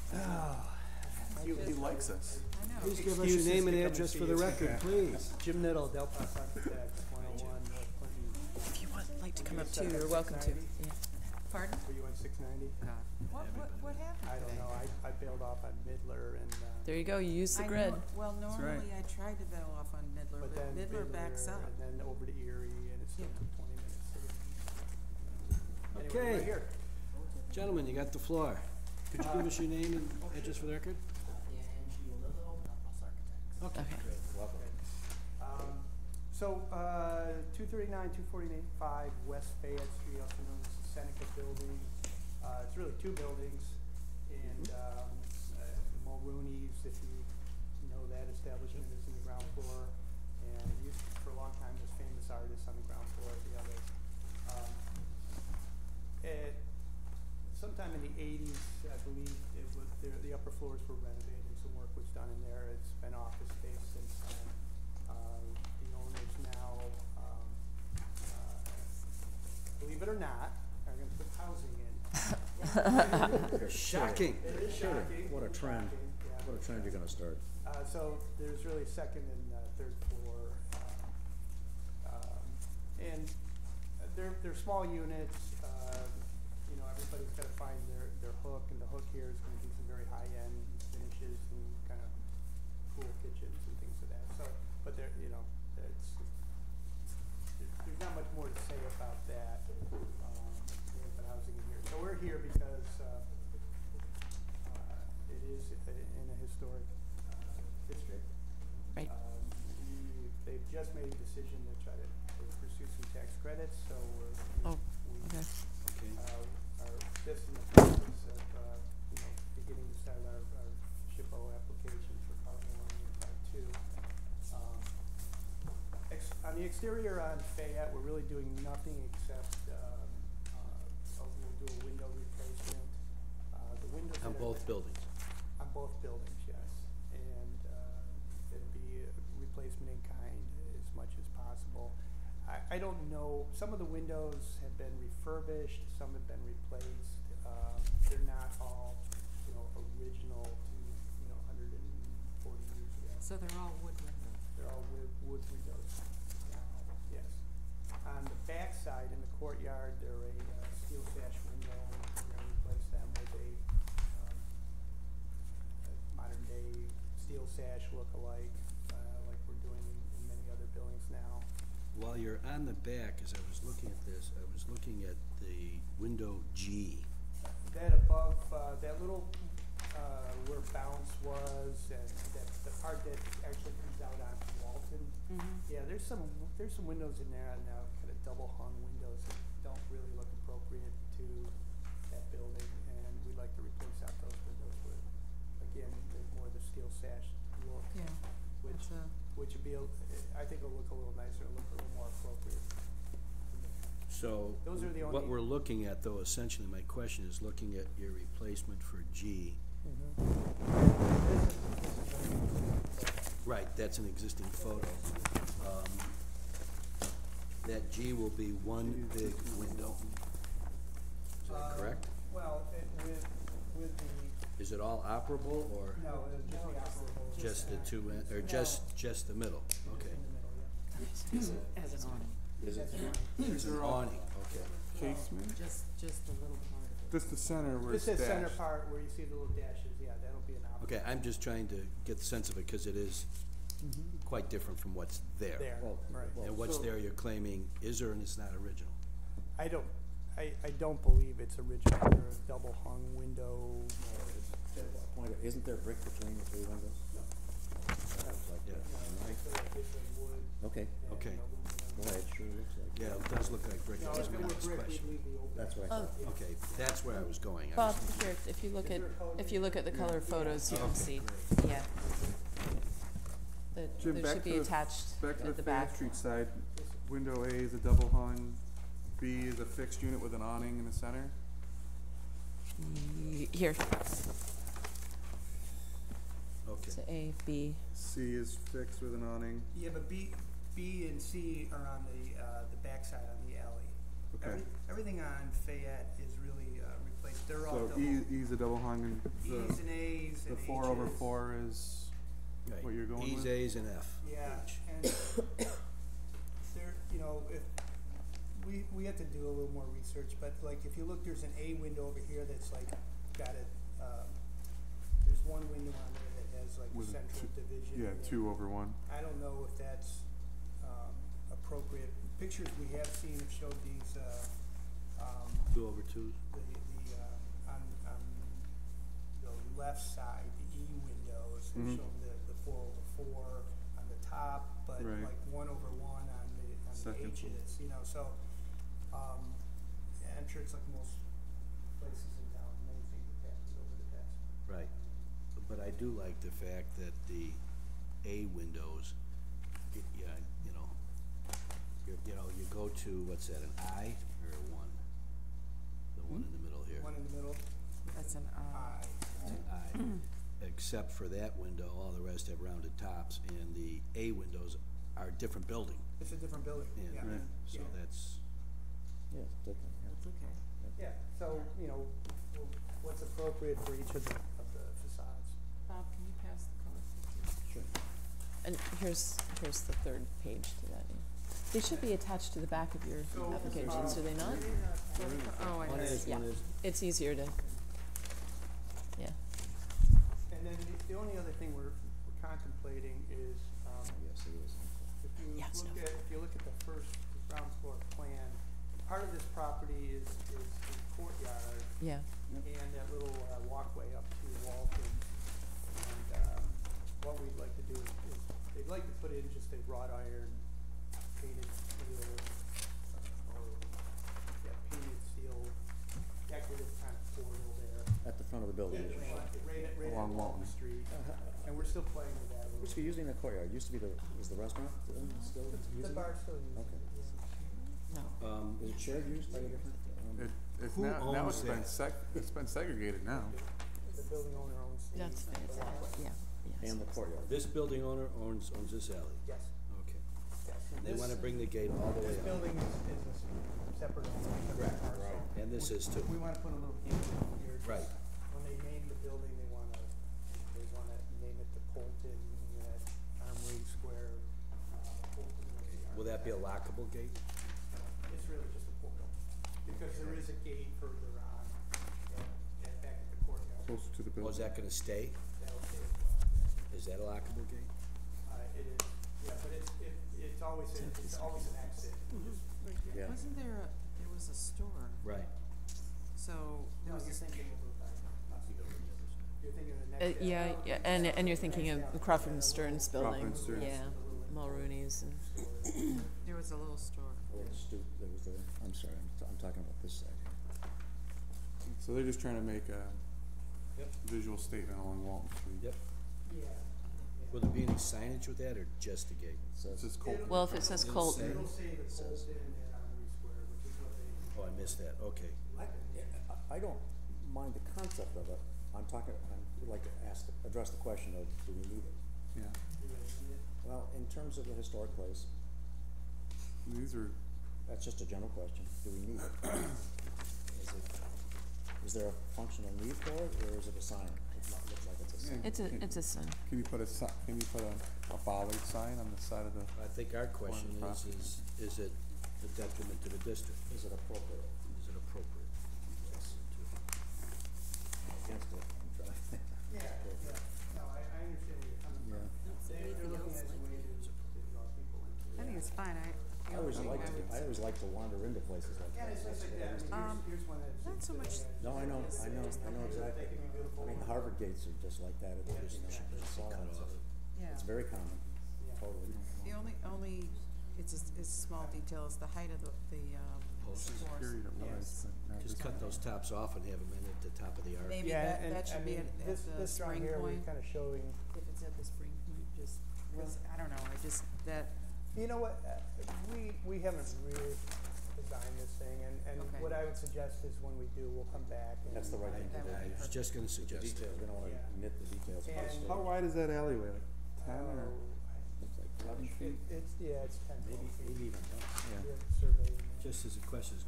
He likes us. I know. please give us your name and address for the record, please. Jim Niddle, Del Paso Architects, 101 North Clinton. If you would like to come up too, you're welcome to. Yeah. Pardon? Were you on 690? What happened? I don't know, I bailed off on Midler and, There you go, you use the I grid. know- Well, right. normally I try to bail off on Midler, but but then Midler backs up. and then over to Erie, and it still Yeah. took 20 minutes to get. Anyway, Okay. we're here. Gentlemen, you got the floor. Could you give us your name and address for the record? Okay, Okay. great, welcome. So, 239, 245 West Fayette Street, also known as the Seneca Building. It's really 2 buildings, and Mulrooney's, if you know that establishment, is in the ground floor, and it used to, for a long time, was Famous Artists on the ground floor of the other. Sometime in the 80s, I believe, it was, the upper floors were renovated, some work was done in there. It's been office space since then. The owners now, believe it or not, are gonna put housing in. Shocking. It is shocking. What a It's trend. shocking, yeah. What a trend you're gonna start. So there's really a second and third floor, and they're small units. You know, everybody's got to find their hook, and the hook here is going to be some very high-end finishes and kind of cool kitchens and things of that. So, but there, you know, there's not much more to say about that. They put housing in here, so we're here because it is in a historic district. Right. They've just made a decision to try to pursue some tax credits, so Oh, okay. Okay. are just in the process of, you know, beginning to start our SHPO application for part 1 and part 2. On the exterior on Fayette, we're really doing nothing except, we'll do a window replacement. The windows On that are- both buildings. On both buildings, yes. And it'll be a replacement in kind as much as possible. I don't know, some of the windows have been refurbished, some have been replaced. They're not all, you know, original to, you know, 140 years ago. So they're all wood windows. They're all wood windows now, yes. On the back side, in the courtyard, they're a steel sash window, and we're gonna replace them with a modern day look alike, like we're doing in many other buildings now. While you're on the back, as I was looking at this, I was looking at the window G. That above, that little, where bounce was, and that, the part that actually comes out onto Walton. Yeah, there's some windows in there now, kind of double hung windows that don't really look appropriate to that building, and we'd like to replace out those windows with, again, more the steel sash look. Yeah, Which, that's a- which would be, I think it'll look a little nicer, look a little more appropriate. So, Those are the what only- we're looking at, though, essentially, my question is looking at your replacement for G. Right, that's an existing photo. That G will be one big window. Is that correct? Well, with the, Is it all operable, or no, it'll just be operable. just the two, or just the middle? Okay. In the middle, yeah. As an awning, Is it? That's It's an awning, okay. Casement, just a little part of it. just the center where it's Just that center dashed. part where you see the little dashes, yeah, that'll be an option. Okay, I'm just trying to get the sense of it, because it is quite different from what's there. There, Well, right. well, And what's so- there you're claiming is or is not original? I don't believe it's original, or a double hung window. Isn't there brick between the three windows? No. Yeah. Okay, Okay. well, it sure looks like. Yeah, it does look like brick. No, That was if my it were next brick, we'd question. leave the open. That's what I thought. Okay, that's where I was going. I Bob, was here, if you look at, if you look at the Mm. color photos, you can see, yeah. That, Jim, there back should to be the- attached Back to at the the Fayette back. Street side, window A is a double hung, B is a fixed unit with an awning in the center. Here, Okay. so A, B, C is fixed with an awning. Yeah, but B and C are on the backside on the alley. Okay. Everything on Fayette is really, replaced, they're all So double. E's a double hung and E's and A's and the 4/4 H's. is Right. what you're going E's, with? A's, and F. Yeah, each. and there, you know, if, we have to do a little more research, but like, if you look, there's an A window over here that's like, got it, there's one window on there that has like With a central division. Yeah, in it. 2/1. I don't know if that's, appropriate. Pictures we have seen have showed these, 2/2. on the left side, the E windows, they Mhm. show the 4/4 on the top, but Right. like 1/1 on the Second one. H's, you know, so, I'm sure it's like most places in town, many things have happened over the past. Right. But I do like the fact that the A windows, yeah, you go to, what's that, an I or a 1? The one in the middle here. One in the middle, That's an I. It's an I. Except for that window, all the rest have rounded tops, and the A windows are a different building. It's a different building, And yeah. Right. so Yeah. that's, Yeah, it's different, yeah. That's okay. Yeah, so, you know, what's appropriate for each of the facades. Bob, can you pass the color pictures? Sure. and here's the third page to that. They should be attached to the back of your So, applications, do they not? Oh, I One see. is, Yeah. one is, It's easier to, yeah. And then the only other thing we're contemplating is, yes, it is. Yes, no. if you look at the first ground floor plan, part of this property is the courtyard Yeah, and that little walkway up to Walton. And, what we'd like to do is, they'd like to put in just a wrought iron painted steel, painted steel decorative kind of portal there. At the front of the building. Right Along at Walton. Walton Street, and we're still playing with that a little Who's bit. using the courtyard? Used to be was the restaurant still using The it? bar's still using Okay. it, yeah. no. Is it shared use by the different? It's Who now owns it's been segregated now. The building owner owns the. That's the fantastic, walkway. yeah, yes. And the courtyard? this building owner owns this alley. Yes, Okay. yes. And They this- wanna bring the gate all the way This up. building is a separate owner, separate parcel. And this is too. We wanna put a little gate in here. just Right. When they name the building, they wanna name it the Polton, Armory Square, Polton. Will that be a lockable gate? It's really just a portal, because there is a gate further on, back at the courtyard. Closer to the Or is building. that gonna stay? That'll stay. Is that a lockable gate? It is, yeah, but it's always an exit. Yeah. Wasn't there there was a store, Right. so there No, was you're a thinking of you're thinking of the next. Yeah, yeah, and you're thinking of the Crawford and Stearns building, and Stearns. yeah, Mulrooney's and, there was a little store. There was the, I'm sorry, I'm talking about this side here. So they're just trying to make a Yep. visual statement along Walton Street. Yep. Yeah. Will there be any signage with that, or just a gate? So It's just Colton. well, if it says Colton, It'll say the Colton and Armory Square, which is what they. Oh, I missed that, okay. I don't mind the concept of it. I'd like to address the question of, do we need it? Yeah, Well, in terms of the historic place, these are, that's just a general question. Do we need it? Is there a functional need for it, or is it a sign? It looks like it's a sign. it's a sin. can you put a bollard sign on the side of the, I think our question property. is it a detriment to the district? Is it appropriate? Is it appropriate? Yes. Against it, I'm trying. No, I understand where you're coming from. They're looking at a way to draw people into it. I think it's fine, I I feel always like like I to, would. I always like to wander into places like Yeah, that. it's just like that, I mean, here's one that's. Not so much, No, I know exactly. They can be beautiful. I mean, the Harvard gates are just like that. It's just, it's all Cut that stuff. off. yeah. It's very common, totally. The only, it's a small detail, is the height of the Posts. doors. period it was, but not Just this cut one. those tops off and have them in at the top of the arc. Maybe Yeah, that, and that I should be mean, at this the drawing spring here, we're point, kinda showing, if it's at the spring point, just, cause, I don't know, I just, that, you know what, we haven't really designed this thing, and Okay. what I would suggest is when we do, we'll come back and. That's the right thing to do. I was just gonna The suggest details, that. we don't wanna Yeah. nit the details. And- close to How it. wide is that alleyway, like 10 or? Looks like 11 feet, It's 10, 12 maybe feet. even less. Yeah. We have a survey in there. Just as a question, does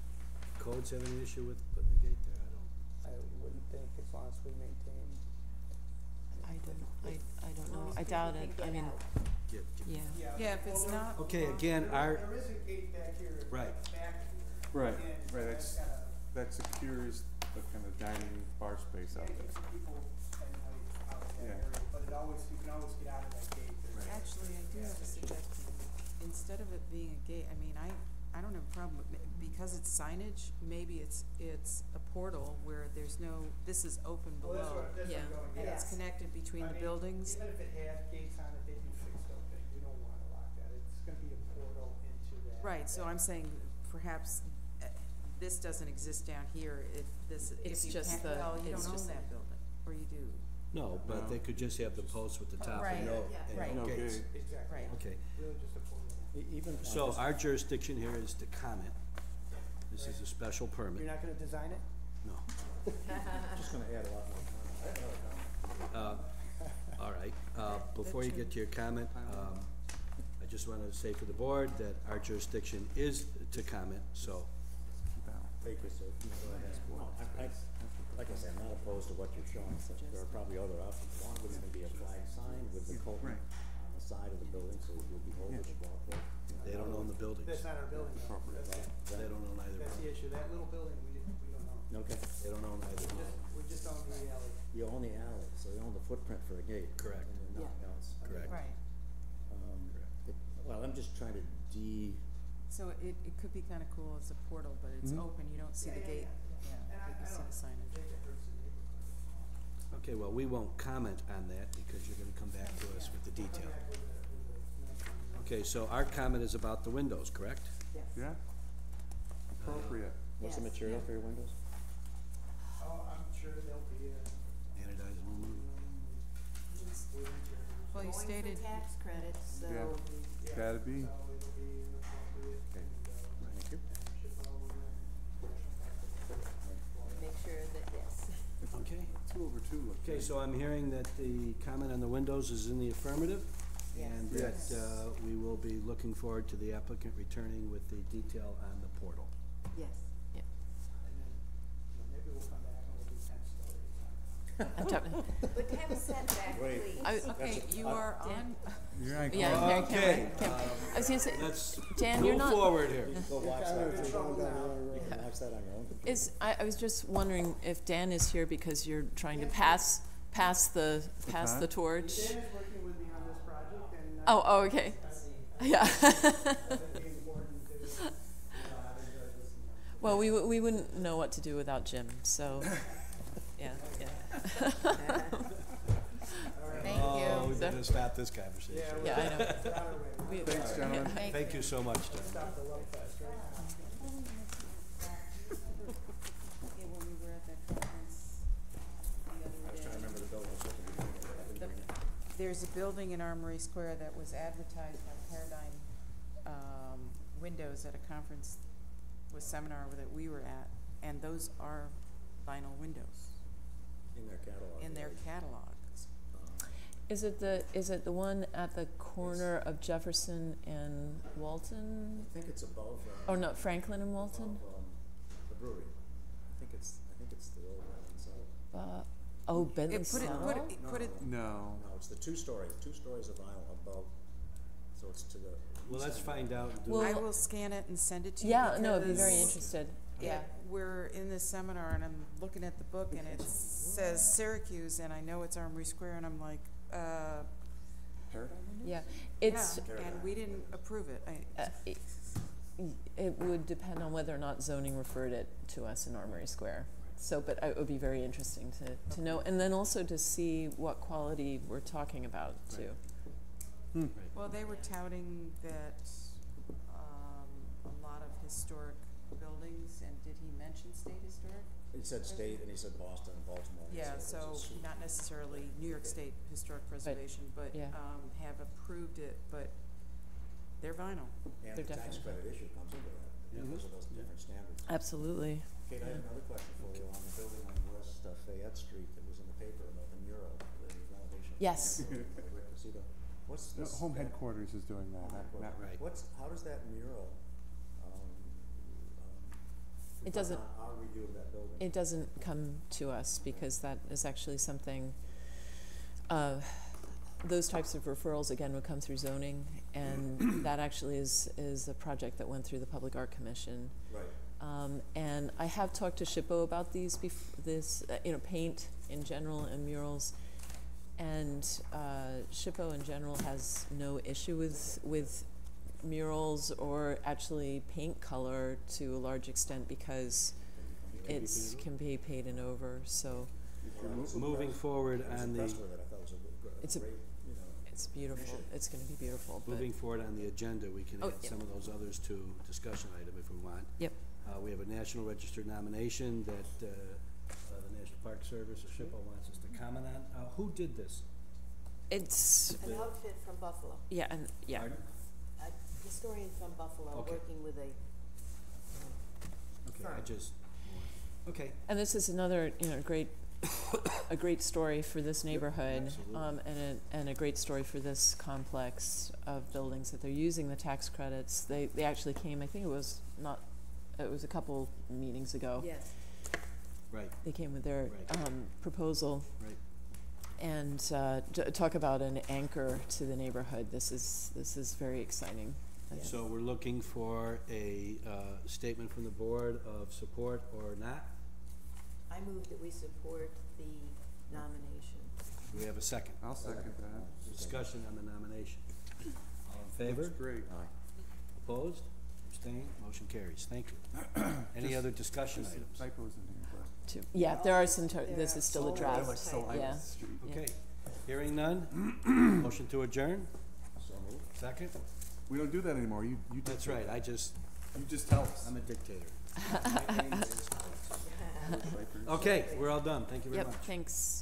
codes have any issue with putting a gate there? I wouldn't think, as long as we maintain. I don't know, I doubt it, I mean, Get- yeah. yeah, if it's not. Okay, again, our, There is a gate back here. Right. Back here. Right, And right, that's that's, gotta, that secures the kind of dining bar space out yeah, there. keeps people at night out of that Yeah. area, but you can always get out of that gate. There's- Actually, I do have a suggestion. Instead of it being a gate, I mean, I don't have a problem with, because it's signage, maybe it's a portal where there's no, this is open Well, that's below. what Yeah. I'm going, And yeah. it's connected between I the mean, buildings. Even if it had gates on it, they'd be fixed open, we don't wanna lock that, it's gonna be a portal into that. Right, so I'm saying perhaps this doesn't exist down here, if this, It's if you just can't, the- well, you it's don't own just that building, or you do. no, but they could just have the post with the top Right, and no, yeah, and right. no No gates. gate. Exactly. Right. Okay, Really just a portal. Even on so this- our jurisdiction here is to comment. This is a special You're permit. not gonna design it? No. just gonna add a lot more. All right, before you get to your comment, I just wanted to say for the board that our jurisdiction is to comment, so. Thank you, sir. No, like I said, I'm not opposed to what you're showing, so there are probably other options. One was gonna be a flag sign with the Colton Right. on the side of the building, so it would be over the walkway. They don't own the buildings. That's not our building, though. They don't own either. That's the issue, that little building, we don't own. Okay, They don't own either. We just own the alley. you own the alley, so you own the footprint for a gate. Correct. And then nothing else. Correct. Right, Well, I'm just trying to so it could be kinda cool as a portal, but it's open, you don't see the gate, yeah, you can see the signage. think it hurts the neighborhood. Okay, well, we won't comment on that because you're gonna come back to us with the detail. Okay, so our comment is about the windows, correct? Yeah? Appropriate. what's the Yes. material for your windows? Oh, I'm sure there'll be Anodized aluminum. Well, you stated, Going for tax credits, so. Yeah. Gotta be. So it'll be an appropriate Okay. window. Thank you. And ship over and. Make sure that, yes. Okay. 2 over 2 look Okay, good. so I'm hearing that the comment on the windows is in the affirmative, Yes. and that we will be looking forward to the applicant returning with the detail on the portal. Yes. And then, maybe we'll come back and we'll do 10 stories. I'm talking, But have a setback, Wait. please. okay, you are on, You're on yeah, camera. camera, camera. I was gonna say, Let's Dan, you're move not, forward here. Go watch that, if you're going down the wrong road, you can watch that on your own computer. I was just wondering if Dan is here because you're trying to pass pass the time? torch. Dan is working with me on this project, and Oh, okay. Yeah. that's important to have enjoyed listening. Well, we wouldn't know what to do without Jim, so, yeah. Thank you. We better stop this conversation. Yeah, I know. We're on our way. We- Thanks, gentlemen. Thank you so much, John. Stop the love fest right now. Yeah, when we were at that conference the other I was trying to day. remember the building, so I could be thinking of it. I didn't bring it. There's a building in Armory Square that was advertised by Paradigm, Windows at a conference, seminar that we were at, and those are vinyl windows In their catalog. in their catalog. Is it the one at the corner of Jefferson and Walton? I think it's above, Oh, no, Franklin and Walton? above, the brewery. I think it's the old one inside. Oh, Ben and Put it, No. No, it's the two stories of vinyl above, so it's to the. Well, let's find out and do Well, I will scan it and send it to you. Yeah, no, I'd be very because interested. Yeah. We're in this seminar and I'm looking at the book and it says Syracuse and I know it's Armory Square and I'm like, Paradigm? Yeah, yeah, it's, and we didn't approve it. it would depend on whether or not zoning referred it to us in Armory Square. So, but it would be very interesting to know, and then also to see what quality we're talking about too. Well, they were touting that, a lot of historic buildings, and did he mention state historic? He said state, and he said Boston and Baltimore. Yeah, so not necessarily New York State Historic Preservation, but, yeah. Have approved it, but they're vinyl. And They're the tax definitely- credit issue comes into that, because of those different standards. Absolutely. Kate, I have another question for you on the building on West Fayette Street that was in the paper about the mural, the renovation. Yes. By Rick Casito. What's No, this? Home headquarters is doing that, not Right. How does that mural, It doesn't- reflect on our review of that building? It doesn't come to us because that is actually something, those types of referrals again would come through zoning, and that actually is a project that went through the Public Art Commission. Right. And I have talked to SHPO about these, paint in general and murals. And SHPO in general has no issue with murals or actually paint color to a large extent because it's can be painted over. So Moving forward on the, Impressed with it. I thought it was a It's a- great, it's beautiful. It's going to be beautiful. But moving forward on the agenda, we can Oh, add yeah. some of those others to discussion item if we want. Yep. We have a national registered nomination that, the National Park Service or SHPO wants us to comment on. Who did this? It's An outfit from Buffalo, yeah, and yeah. Pardon? a historian from Buffalo, Okay. working with a, Okay, I Firm. just, okay. And this is another, a great story for this neighborhood, Absolutely. and a great story for this complex of buildings that they're using the tax credits. They actually came, I think it was a couple meetings ago. yes. Right, They came with their Right. proposal, right. and talk about an anchor to the neighborhood. This is very exciting. So we're looking for a statement from the board of support or not. I move that we support the nomination. Do we have a second? I'll second that. Discussion on the nomination. All in favor? Looks great. Opposed? Abstained? Motion carries. Thank you. Any other discussion Just some items? typos in here, but. Yeah, there are some. There This are is still a all draft. those typos. Yeah. Street. Okay. Hearing none? Motion to adjourn? So moved. Second? We don't do that anymore. You That's right. You just tell us. I'm a dictator. Okay, we're all done. Thank you very Yep. much. Thanks.